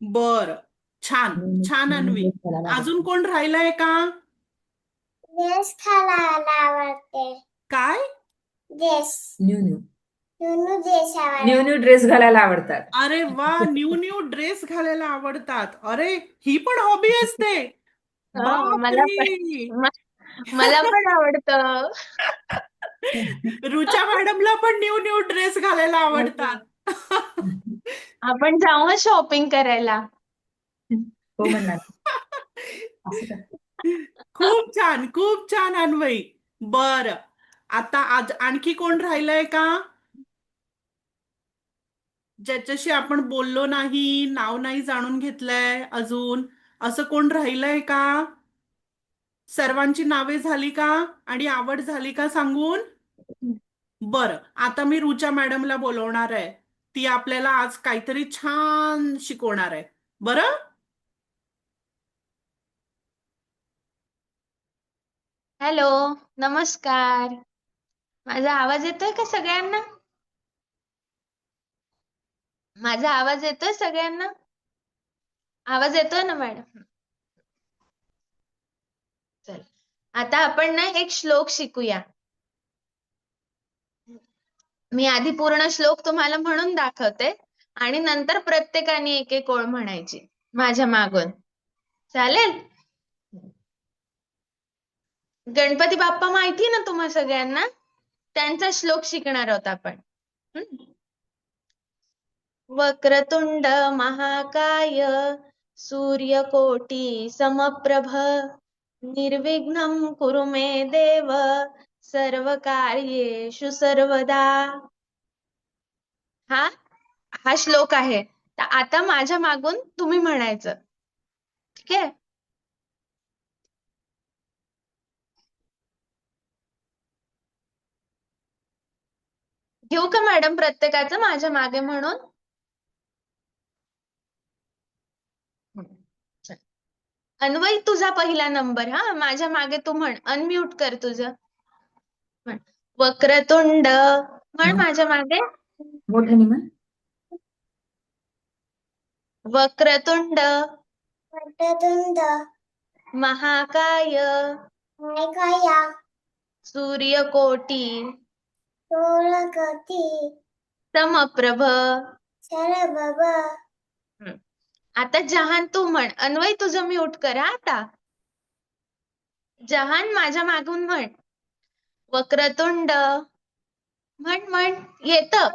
बर, छान छान अन्वी. अजून कोण राहिलंय का? ड्रेस घालायला आवडते. काय? Dress. New new new dress आवडते. न्यू न्यू ड्रेस घालायला आवडतात. अरे वा, न्यू न्यू ड्रेस घालायला आवडतात. अरे, ही पण हॉबी असते. मला पण बापरे. मला पण आवडतं. रुचा मॅडमला पण न्यू न्यू ड्रेस घालायला आवडतात. आपण जाऊ हं शॉपिंग करायला. हो म्हणणार. असं का? खूप छान, खूप छान अन्वयी. बर, आता आज आणखी कोण राहिलंय का ज्याच्याशी आपण बोललो नाही, नाव नाही जाणून घेतलंय अजून? असं कोण राहिलंय का? सर्वांची नावे झाली का आणि आवड झाली का सांगून? बरं, आता मी रुचा मॅडमला बोलवणार आहे. ती आपल्याला आज काहीतरी छान शिकवणार आहे. बरं, हॅलो, नमस्कार. माझा आवाज येतोय का सगळ्यांना? माझा आवाज येतोय सगळ्यांना? आवाज येतोय ना मॅडम? चल, आता आपण ना एक श्लोक शिकूया. मी आधी पूर्ण श्लोक तुम्हाला म्हणून दाखवते आणि नंतर प्रत्येकाने एक एक ओळ म्हणायची माझ्या मागून. चालेल? गणपती बाप्पा माहिती ना तुम्हा सगळ्यांना? त्यांचा श्लोक शिकणार आहोत आपण. वक्रतुंड महाकाय सूर्यकोटी समप्रभ निर्विघ्नं कुरु मे देव सर्वकार्येषु सर्वदा. हा श्लोक आहे. तर आता माझ्या मागून तुम्ही म्हणायचं. ठीक आहे? घेऊ का मॅडम प्रत्येकाचं माझ्या मागे म्हणून? अन्वय तुझा पहिला नंबर हा, माझ्या मागे तू म्हण, अनम्यूट कर तुझं. म्हण वक्रतुंड, म्हण माझ्या मागे. मोठ्याने म्हण. वक्रतुंड वक्रतुंड महाकाय महाकाय सूर्यकोटी सूर्यकोटी समप्रभ. समप्रभ. हम्म. आता जहान तू म्हण. अन्वय तुझं म्यूट कर हा आता. जहान माझ्या मागून म्हण. वक्रतुंड म्हण येतं.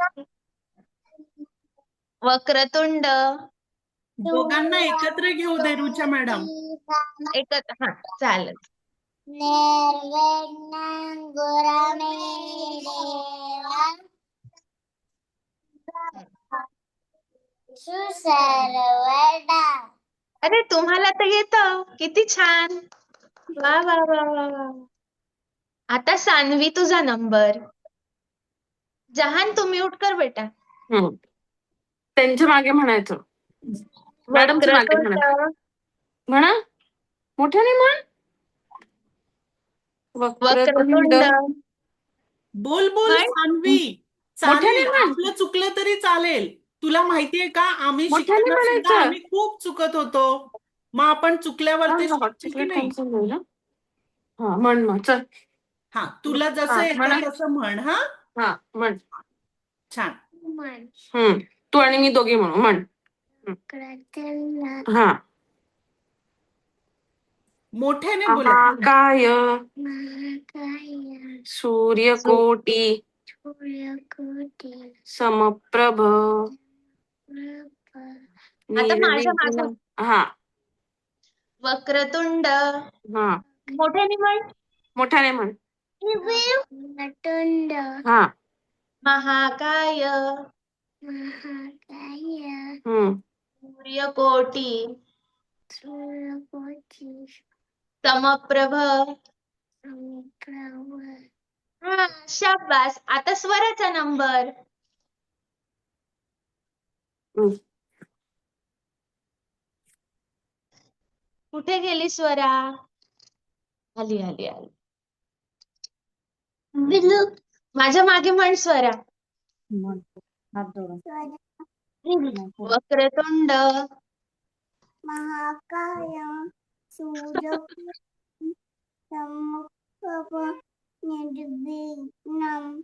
वक्रतुंड दोघांना एकत्र घेऊ दे रुचा मॅडम. हा चालेल. निर्विघ्नं गुरमे देवा सर्वदा. अरे तुम्हाला तर येतं, किती छान. वा वा वा वा वा. आता सान्वी तुझा नंबर. जहान तू म्यूट कर बेटा. त्यांच्या मागे म्हणायचं. मॅडमच्या मागे वक्रतुंड म्हणा. म्हणा मोठ्याने म्हण. वक्रतुंड. वक्रतुंड बोल बोल म्हण. सान्वी. मोठ्याने सान्वी, म्हण. आपलं चुकलं तरी चालेल. तुला माहितीये का, आम्ही मोठ्याने शिकताना सुद्धा म्हणायचं. आम्ही खूप चुकत होतो. मग आपण चुकल्यावर ते हॉट शिकतो की चॉकलेट नाही? कॅन्सल होईल ना. हा म्हण मग चल. हा, तुला जसं म्हणा. येतं तसं म्हण. हा, हा म्हण. छान. तू आणि मी दोघे म्हणू म्हण. हा. मोठ्याने बोला. महाकाय महाकाय सूर्यकोटी सूर्यकोटी समप्रभ आता माझ्या निर्विघ्न. मागून. हा. वक्रतुंड हा मोठ्याने म्हण. मोठ्याने म्हण. वक्रतुंड हा. महाकाय महाकाय सूर्यकोटी सूर्यकोटी समप्रभ. समप्रभ. हा शाबास. आता स्वराचा नंबर. कुठे गेली स्वरा? आली आली आली. बिल्लू माझ्या मागे म्हण स्वरा. म्हण. हात जोडून. वक्रतुंड महाकाय सूर्यकोटी समप्रभ निर्विघ्नं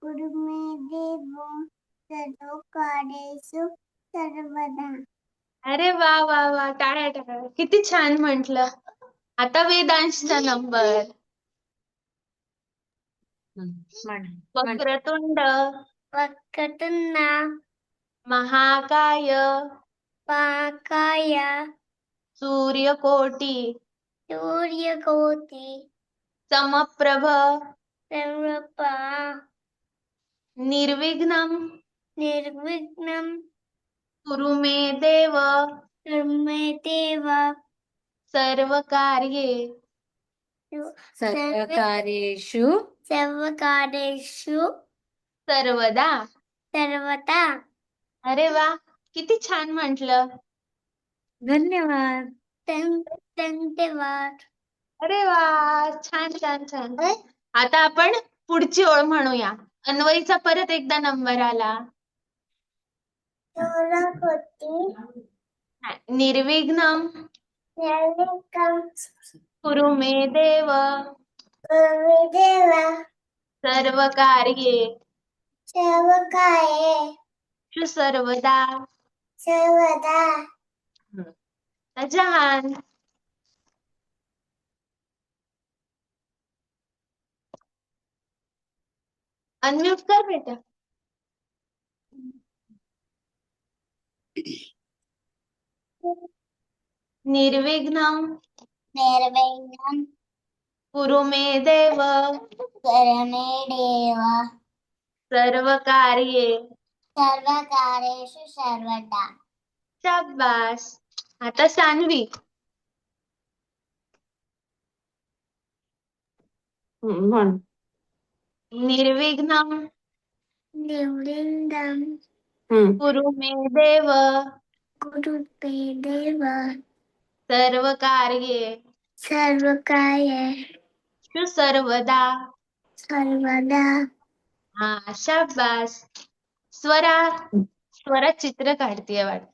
कुरु मे देव सर्वकार्येषु सर्वदा. अरे वा वा वा, टाळ्या टाळ्या. किती छान म्हंटल. आता वेदांशचा नंबर. वक्रतुंड वक्रतुंड महाकाय महाकाय सूर्यकोटी सूर्यकोटी समप्रभ समप्रभ निर्विघ्नं निर्विघ्नं कुरु मे देव कुरु मे देव सर्वकार्ये सर्वकार्येषु सर्वकार्येषु सर्वदा. सर्वदा. अरे वा, किती छान म्हंटल. धन्यवाद. धन्यवाद. अरे वा, छान छान छान. आता आपण पुढची ओळ म्हणूया. अन्वयीचा परत एकदा नंबर आला. सूर्यकोटी निर्विघ्नं निर्विघ्नं कुरु मे देव कुरु मे देव सर्वकार्ये सर्वकार्येषु सर्वदा. सर्वदा. जहान अनम्यूट कर बेटा. निर्विघ्नं निर्विघ्नं कुरु मे देव कुरु मे देव सर्वकार्ये सर्वकार्येषु सर्वदा. शाबास. आता सान्वी. म्हण. निर्विघ्नं निर्विघ्नं कुरु मे देव कुरु मे देव सर्व कार्ये सर्व काय सर्वदा. सर्वदा हा, शाबास. स्वरा स्वरा चित्र काढतीये वाटत.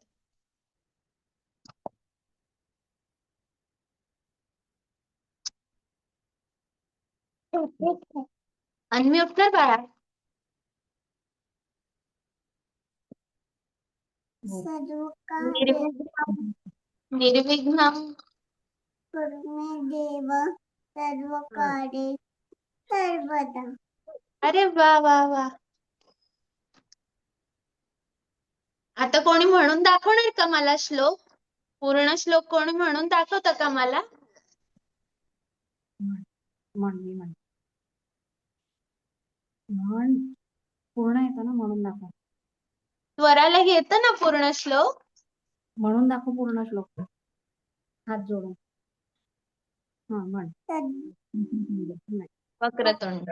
अनम्यूट कर बाळा. सर्व काय निर्विघ्नं निर्विघ्नं कुरुमे देव सर्व कार्ये सर्वदा. अरे वा वा वा. आता कोणी म्हणून दाखवणार का मला श्लोक? पूर्ण श्लोक कोणी म्हणून दाखवतं का मला? म्हण पूर्ण येतं ना, म्हणून दाखव. स्वराला येतं ना पूर्ण श्लोक? म्हणून दाखव पूर्ण श्लोक. हात जोडून. हा म्हण. नाही. वक्रतुंड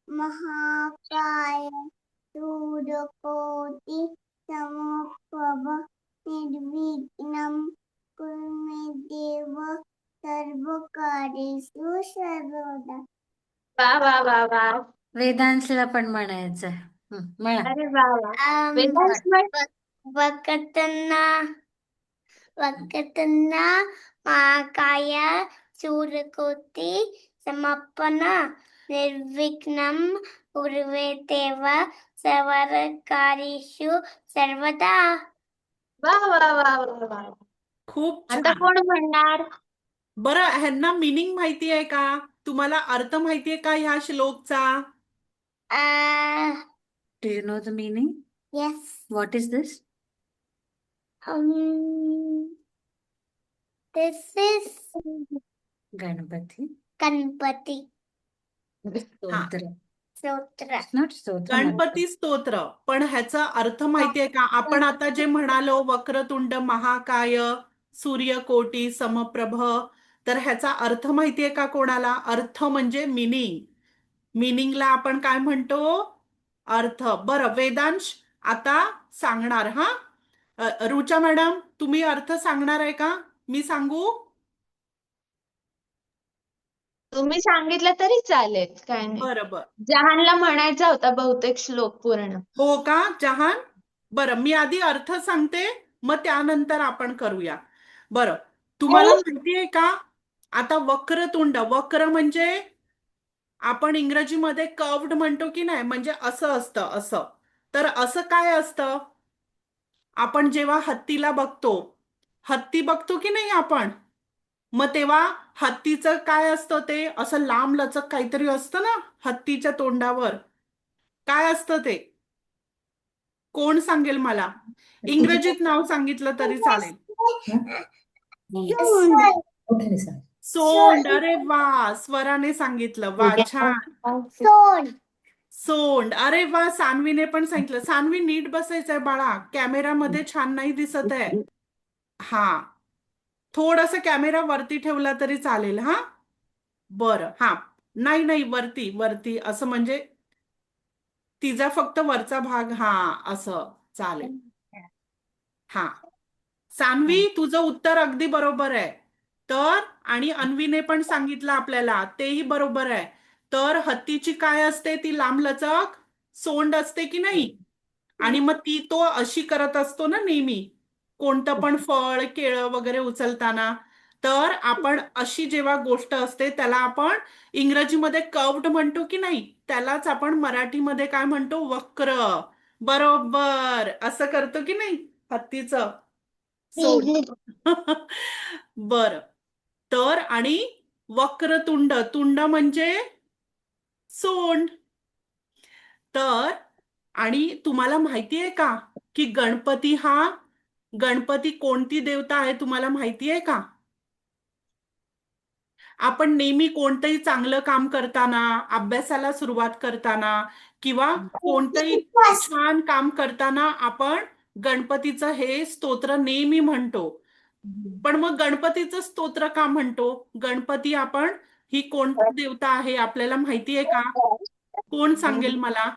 महाकाय सूर्यकोटि समप्रभ निर्विघ्नं कुरु मे देव सर्व कार्येषु सर्वदा. वा वा वा वा. वेदांशला पण म्हणायचं. म्हणा. अरे वा वा. वेदांश म्हण. वक्रतुंडा महाकाय सूर्यकोटि समप्रभ निर्विघ्नं कुरु मे देव सर्व कार्येषु सर्वदा. वा वा वा वा वा. खूप आता छान. कोण म्हणणार? बरं, ह्यांना मिनिंग माहिती आहे का? तुम्हाला अर्थ माहितीये का ह्या श्लोकचा? Do you know the meaning? Yes. What is this? This is Ganpati Ganpati स्तोत्र. स्तोत्र. नॉट स्तोत्र. गणपती स्तोत्र. पण ह्याचा अर्थ माहितीये का? आपण आता जे म्हणालो वक्रतुंड महाकाय सूर्यकोटी समप्रभ, तर ह्याचा अर्थ माहितीये का कोणाला? अर्थ म्हणजे मिनिंग. मिनिंगला आपण काय म्हणतो? अर्थ. बरं, वेदांश आता सांगणार. हा, रुचा मॅडम तुम्ही अर्थ सांगणार आहे का? मी सांगू? तुम्ही सांगितलं तरी चालेल, काय नाही. बरं बरं. जहानला म्हणायचा होता बहुतेक श्लोक पूर्ण. हो का जहान? बरं, मी आधी अर्थ सांगते, मग त्यानंतर आपण करूया. बरं, तुम्हाला माहिती आहे का? आता वक्रतुंड, वक्र म्हणजे आपण इंग्रजीमध्ये कर्व्ड म्हणतो की नाही, म्हणजे असं असतं असं. तर असं काय असतं? आपण जेव्हा हत्तीला बघतो, हत्ती बघतो की नाही आपण, मग तेव्हा हत्तीचं काय असतं? ते असं लांब लचक काहीतरी असतं ना हत्तीच्या तोंडावर. काय असतं ते? कोण सांगेल मला? इंग्रजीत नाव सांगितलं तरी चालेल. मोठ्याने सांग. सोंड. अरे वा, स्वराने सांगितलं. वा, छान. सोड. सोंड. अरे वा, सान्वीने पण सांगितलं. सान्वी नीट बसायचंय बाळा, कॅमेरामध्ये छान नाही दिसत आहे. हा, थोडस कॅमेरा वरती ठेवला तरी चालेल. हा, बरं. हा, नाही नाही, वरती वरती असं, म्हणजे तिचा फक्त वरचा भाग. हा, असं चालेल. हा, सान्वी तुझं उत्तर अगदी बरोबर आहे. तर आणि अन्वीने पण सांगितलं आपल्याला, तेही बरोबर आहे. तर हत्तीची काय असते? ती लांबलचक सोंड असते की नाही? आणि मग ती तो अशी करत असतो ना नेहमी, कोणतं पण फळ केळं वगैरे उचलताना. तर आपण अशी जेव्हा गोष्ट असते त्याला आपण इंग्रजीमध्ये कर्व्ड म्हणतो की नाही, त्यालाच आपण मराठीमध्ये काय म्हणतो? वक्र. बरोबर, असं करतो की नाही हत्तीचं सोंड. बर, तर आणि वक्रतुंड, तुंड म्हणजे सोंड. तर आणि तुम्हाला माहिती आहे का की गणपती कोणती देवता आहे? तुम्हाला माहिती आहे का? आपण नेहमी कोणतंही चांगलं काम करताना, अभ्यासाला सुरुवात करताना किंवा कोणतंही छान काम करताना आपण गणपतीचं हे स्तोत्र नेहमी म्हणतो. पण मग गणपतीचं स्तोत्र का म्हणतो? गणपती आपण ही कोणती देवता आहे आपल्याला माहिती आहे का? कोण सांगेल मला?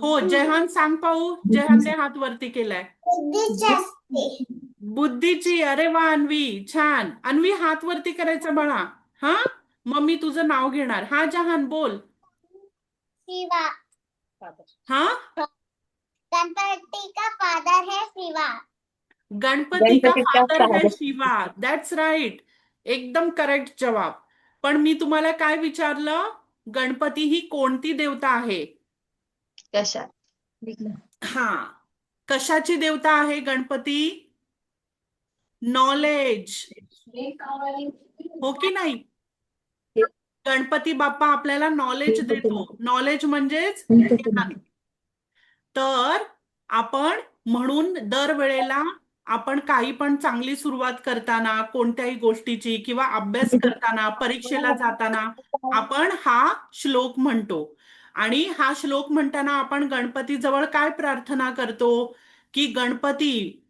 हो, जयहान सांग पाहू. जयहानने हात वरती केलाय. बुद्धीची असते. बुद्धीची. अरे वा अन्वी, छान. अन्वी हात वरती करायचा बाळा. हा, मम्मी तुझं नाव घेणार. हा जहान बोल. शिवा. हा, गणपति का फादर है शिवा. गणपती का फादर है शिवा. That's right. एकदम करेक्ट जवाब. पण मी तुम्हाला काय विचारलं, गणपती ही कोणती देवता आहे? कशा हा, कशाची देवता आहे गणपती? नॉलेज. हो की नाही? गणपती बाप्पा आपल्याला नॉलेज देतो. नॉलेज म्हणजेच ज्ञान. तर आपण म्हणून दरवेळेला आपण काही पण चांगली सुरुवात करताना, कोणत्याही गोष्टीची किंवा अभ्यास करताना, परीक्षेला जाताना आपण हा श्लोक म्हणतो. आणि हा श्लोक म्हणताना आपण गणपतीजवळ काय प्रार्थना करतो, की गणपती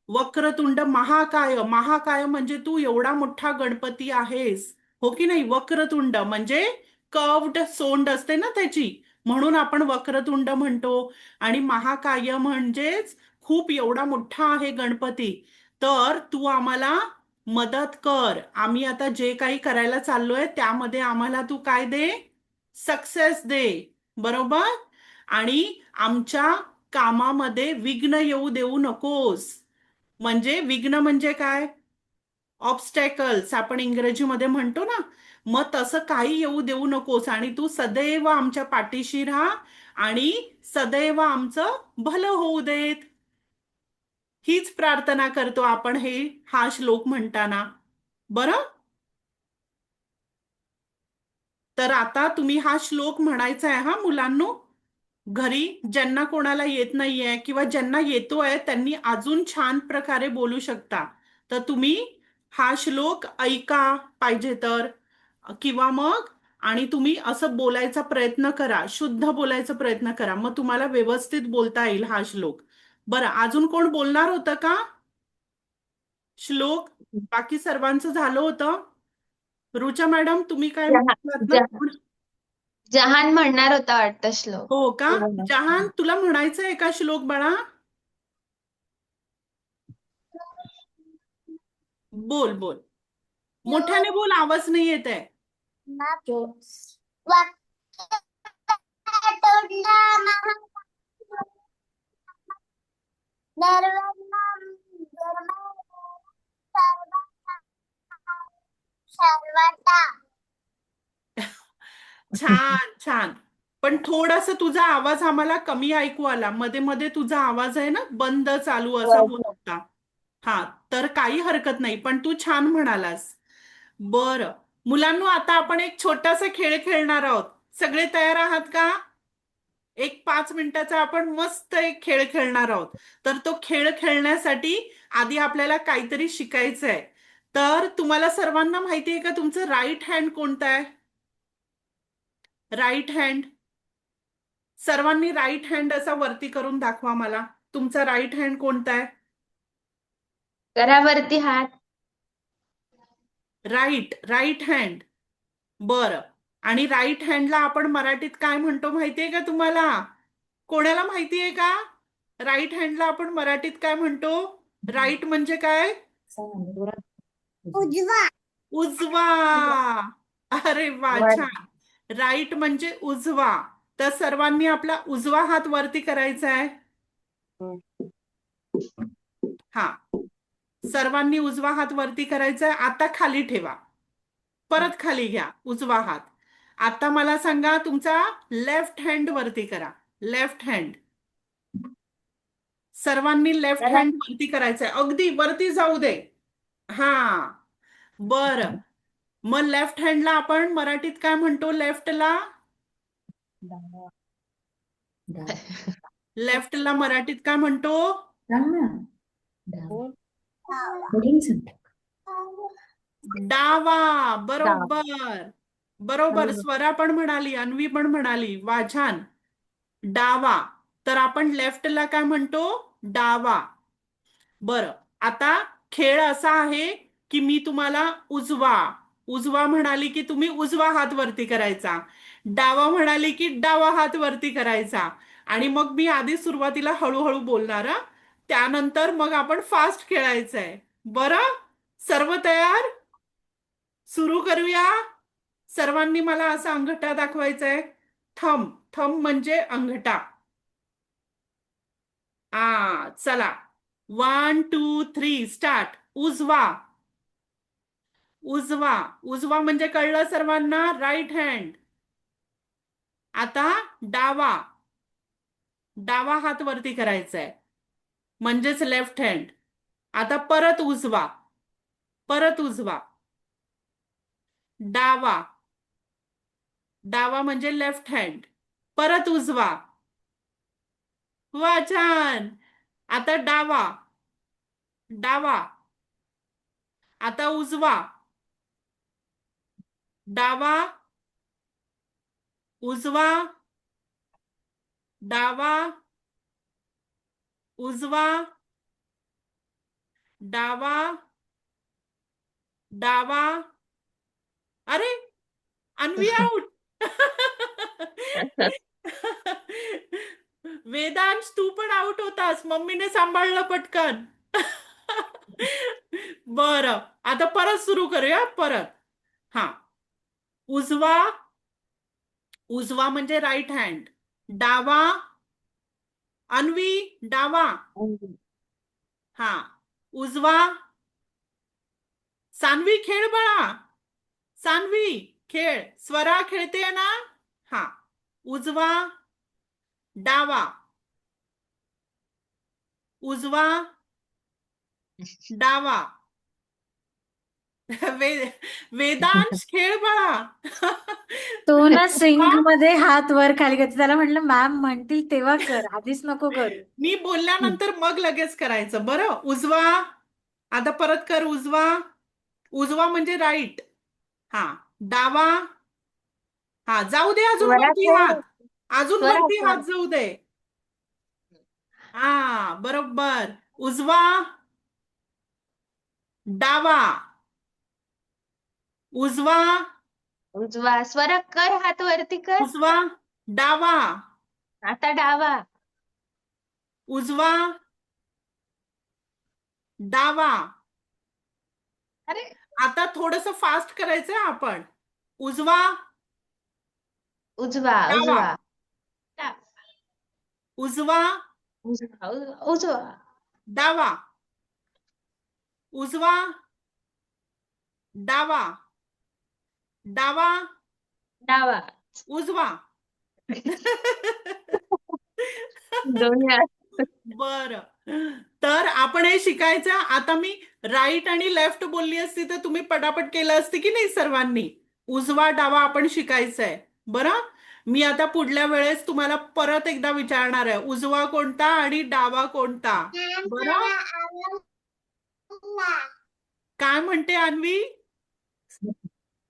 वक्रतुंड महाकाय. महाकाय म्हणजे तू एवढा मोठा गणपती आहेस, हो की नाही? वक्रतुंड म्हणजे कर्व्ड सोंड असते ना त्याची, म्हणून आपण वक्रतुंड म्हणतो. आणि महाकाय म्हणजेच खूप एवढा मोठा आहे गणपती. तर तू आम्हाला मदत कर. आम्ही आता जे काही करायला चाललोय त्यामध्ये आम्हाला तू काय दे? सक्सेस दे. बरोबर? आणि आमच्या कामामध्ये विघ्न येऊ देऊ नकोस. म्हणजे विघ्न म्हणजे काय? ऑब्स्टॅकल्स आपण इंग्रजीमध्ये म्हणतो ना. मग तसं काही येऊ देऊ नकोस आणि तू सदैव आमच्या पाठीशी राहा आणि सदैव आमचं भलं होऊ देत. हीच प्रार्थना करतो आपण हा श्लोक म्हणताना. बरं, तर आता तुम्ही हा श्लोक म्हणायचा आहे हा मुलांनो. घरी ज्यांना कोणाला येत नाहीये किंवा ज्यांना येतोय त्यांनी अजून छान प्रकारे बोलू शकता. तर तुम्ही हा श्लोक ऐका पाहिजे तर, किंवा मग आणि तुम्ही असं बोलायचा प्रयत्न करा, शुद्ध बोलायचा प्रयत्न करा, मग तुम्हाला व्यवस्थित बोलता येईल हा श्लोक. बरं, अजून कोण बोलणार होतं का श्लोक? बाकी सर्वांचं झालं होतं. रुचा मॅडम तुम्ही काय म्हणालात ना? जहान म्हणणार होता वाटतं श्लोक. हो का? जहान तुला म्हणायचं आहे का श्लोक बाळा? बोल बोल, मोठ्याने बोल, आवाज नाही येत आहे. वक्रतुंड सर्वदा. छान छान. पण थोडासा तुझा आवाज आम्हाला कमी ऐकू आला. मध्ये मध्ये तुझा आवाज आहे ना बंद चालू असा होत होता. हा, तर काही हरकत नाही, पण तू छान म्हणालास. बरं मुलांनो, आता आपण एक छोटासा खेळ खेळणार आहोत. सगळे तयार आहात का? एक 5 मिनिटाचा आपण मस्त एक खेळ खेळणार आहोत. तर तो खेळ खेळण्यासाठी आधी आपल्याला काहीतरी शिकायचं आहे. तर तुम्हाला सर्वांना माहिती आहे का तुमचं राईट हँड कोणतं आहे? Right hand. सर्वांनी राईट हँड असा वरती करून दाखवा मला. तुमचा राईट हँड कोणता आहे? करावरती हात. Right hand. बरं, आणि राईट हँडला आपण मराठीत काय म्हणतो माहितीये का तुम्हाला? कोणाला माहितीये का राईट हँडला आपण मराठीत काय म्हणतो? राईट म्हणजे काय? उजवा. उजवा. अरे वा, छान. राईट म्हणजे उजवा. तर सर्वांनी आपला उजवा हात वरती करायचा आहे. हा, सर्वांनी उजवा हात वरती करायचा आहे. आता खाली ठेवा, परत खाली घ्या उजवा हात. आता मला सांगा, तुमचा लेफ्ट हँड वरती करा. Left hand. सर्वांनी लेफ्ट हँड वरती करायचंय, अगदी वरती जाऊ दे. हा, बरं. मग लेफ्ट हँडला आपण मराठीत काय म्हणतो? लेफ्टला लेफ्टला मराठीत काय म्हणतो? डावा. बरोबर बरोबर. स्वरा पण म्हणाली, अन्वी पण म्हणाली. वा, छान. डावा. तर आपण लेफ्टला काय म्हणतो? डावा. बरं, आता खेळ असा आहे की मी तुम्हाला उजवा उजवा म्हणाली की तुम्ही उजवा हात वरती करायचा, डावा म्हणाली की डावा हात वरती करायचा. आणि मग मी आधी सुरुवातीला हळूहळू बोलणार हं. त्यानंतर मग आपण फास्ट खेळायचंय. बरं, सर्व तयार? सुरू करूया. सर्वांनी मला असा अंगठा दाखवायचाय. थंब, थंब म्हणजे अंगठा. चला, 1 2 3 स्टार्ट. उजवा, उजवा, उजवा म्हणजे कळलं सर्वांना? Right hand. आता डावा, डावा हात वरती करायचाय म्हणजेच लेफ्ट हँड. आता परत उजवा, परत उजवा, डावा, डावा म्हणजे लेफ्ट हँड, परत उजवा. वा, छान. आता डावा, डावा, आता उजवा, डावा, उजवा, डावा, उजवा, डावा, डावा. अरे, अन्वी आउट. वेदांश, तू पण आउट होतास, मम्मीने सांभाळलं पटकन. बरं, आता परत सुरू करूया. परत हा, उजवा, उजवा म्हणजे राईट हँड, डावा, अन्वी डावा, हा, उजवा, सान्वी खेळ बाळा, सान्वी खेळ, स्वरा खेळते ना. हा, उजवा, डावा, उजवा, डावा. वेदांश खेळ बाळा. तो ना उजवा, सिंक मध्ये हात वर खाली करते. त्याला म्हटलं मॅम म्हणतील तेव्हा कर, आधीच नको करू. मी बोलल्यानंतर मग लगेच करायचं. बरं, उजवा, आता परत कर. उजवा, उजवा म्हणजे राईट. हा, डावा, हा, जाऊ दे अजून स्वरा वरती खेळ, हात, अजून स्वरा वरती हात खेळ. जाऊ दे. बरोबर. उजवा, डावा, उजवा, उजवा, स्वरा कर, हात वरती कर. उजवा, डावा, आता डावा, उजवा, डावा. अरे आता थोडस फास्ट करायचंय आपण. उजवा, उजवा, डावा, उजवा, डा- उजवा, उजवा, उजवा, डावा, उजवा, डावा, डावा, डावा. उजवा. दोन्ही हात. बर, तर आपण हे शिकायचं. आता मी राईट आणि लेफ्ट बोलली असती तर तुम्ही पटापट केलं असते की नाही सर्वांनी. उजवा डावा आपण शिकायचंय. बरं, मी आता पुढल्या वेळेस तुम्हाला परत एकदा विचारणार आहे, उजवा कोणता आणि डावा कोणता. बरं, काय म्हणते अन्वी?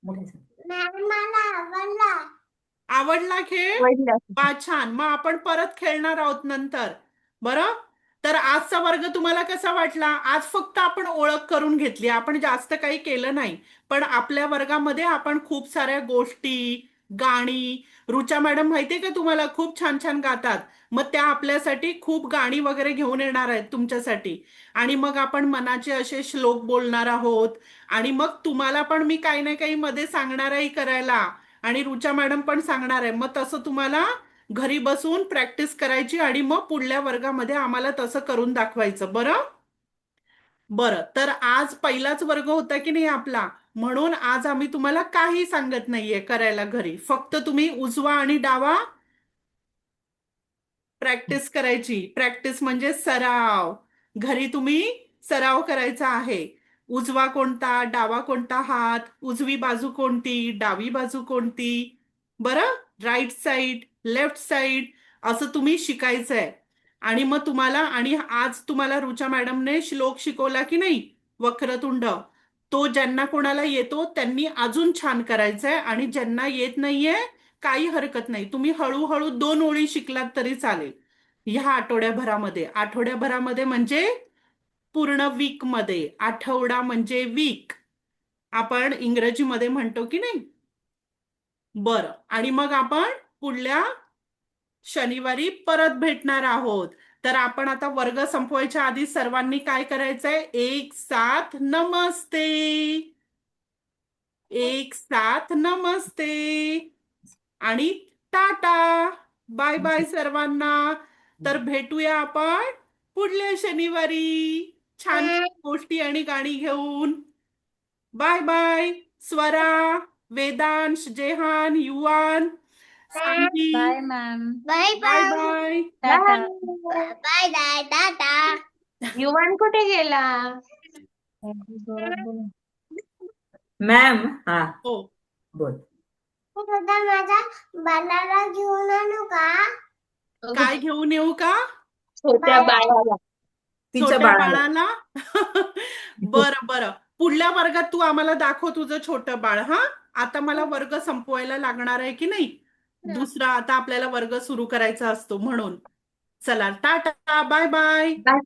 मोठे आवडला खेळ? आवडलं. वा, छान. मग आपण परत खेळणार आहोत नंतर. बरं, तर आजचा वर्ग तुम्हाला कसा वाटला? आज फक्त आपण ओळख करून घेतली, आपण जास्त काही केलं नाही. पण आपल्या वर्गामध्ये आपण खूप साऱ्या गोष्टी, गाणी, रुचा मॅडम माहितीये का तुम्हाला, खूप छान छान गातात. मग त्या आपल्यासाठी खूप गाणी वगैरे घेऊन येणार आहेत तुमच्यासाठी. आणि मग आपण मनाचे असे श्लोक बोलणार आहोत. आणि मग तुम्हाला पण मी काही ना काही मध्ये सांगणार आहे करायला. आणि रुचा मॅडम पण सांगणार आहे. मग तसं तुम्हाला घरी बसून प्रॅक्टिस करायची आणि मग पुढल्या वर्गामध्ये आम्हाला तसं करून दाखवायचं. बरं, बरं. तर आज पहिलाच वर्ग होता की नाही आपला, म्हणून आज आम्ही तुम्हाला काही सांगत नाहीये करायला घरी. फक्त तुम्ही उजवा आणि डावा प्रॅक्टिस करायची. प्रॅक्टिस म्हणजे सराव. घरी तुम्ही सराव करायचा आहे. उजवा कोणता, डावा कोणता हात, उजवी बाजू कोणती, डावी बाजू कोणती. बरं, राईट साईड, लेफ्ट साईड, असं तुम्ही शिकायचंय. आणि मग तुम्हाला, आणि आज तुम्हाला रुचा मॅडमने श्लोक शिकवला की नाही, वक्रतुंड, तो ज्यांना कोणाला येतो त्यांनी अजून छान करायचंय. आणि ज्यांना येत नाहीये काही हरकत नाही, तुम्ही हळूहळू 2 ओळी शिकलात तरी चालेल. ह्या आठवड्याभरामध्ये, आठवड्याभरामध्ये म्हणजे पूर्ण वीक मध्ये, आठवडा म्हणजे वीक. आपण इंग्रजीमध्ये म्हणतो की नाही. बरं, आणि मग आपण पुढल्या शनिवारी परत भेटणार आहोत. तर आपण आता वर्ग संपवायच्या आधी सर्वांनी काय करायचंय? एक साथ नमस्ते. एक साथ नमस्ते आणि टाटा. बाय बाय सर्वांना. तर भेटूया आपण पुढल्या शनिवारी छान छान गोष्टी आणि गाणी घेऊन. Bye bye. Swara, Vedansh, Jehan, Yuvan, Saanvi. Bye ma'am. Bye bye bye bye. Tata. Bye. Bye bye tata. Yuvan कुठे गेला? जोरात बोला. मॅम हा हो, बोल. दादा माझ्या बालाला घेऊन आणू का? काय घेऊन येऊ का? छोट्या बाळाला. तिच्या छोट्या बाळाला. बाळाला. बरं बरं, पुढल्या वर्गात तू आम्हाला दाखव तुझं छोटं बाळ. हा, आता मला वर्ग संपवायला लागणार आहे की नाही. दुसरा आता आपल्याला वर्ग सुरू करायचा असतो म्हणून. चला टाटा, बाय बाय. बाय.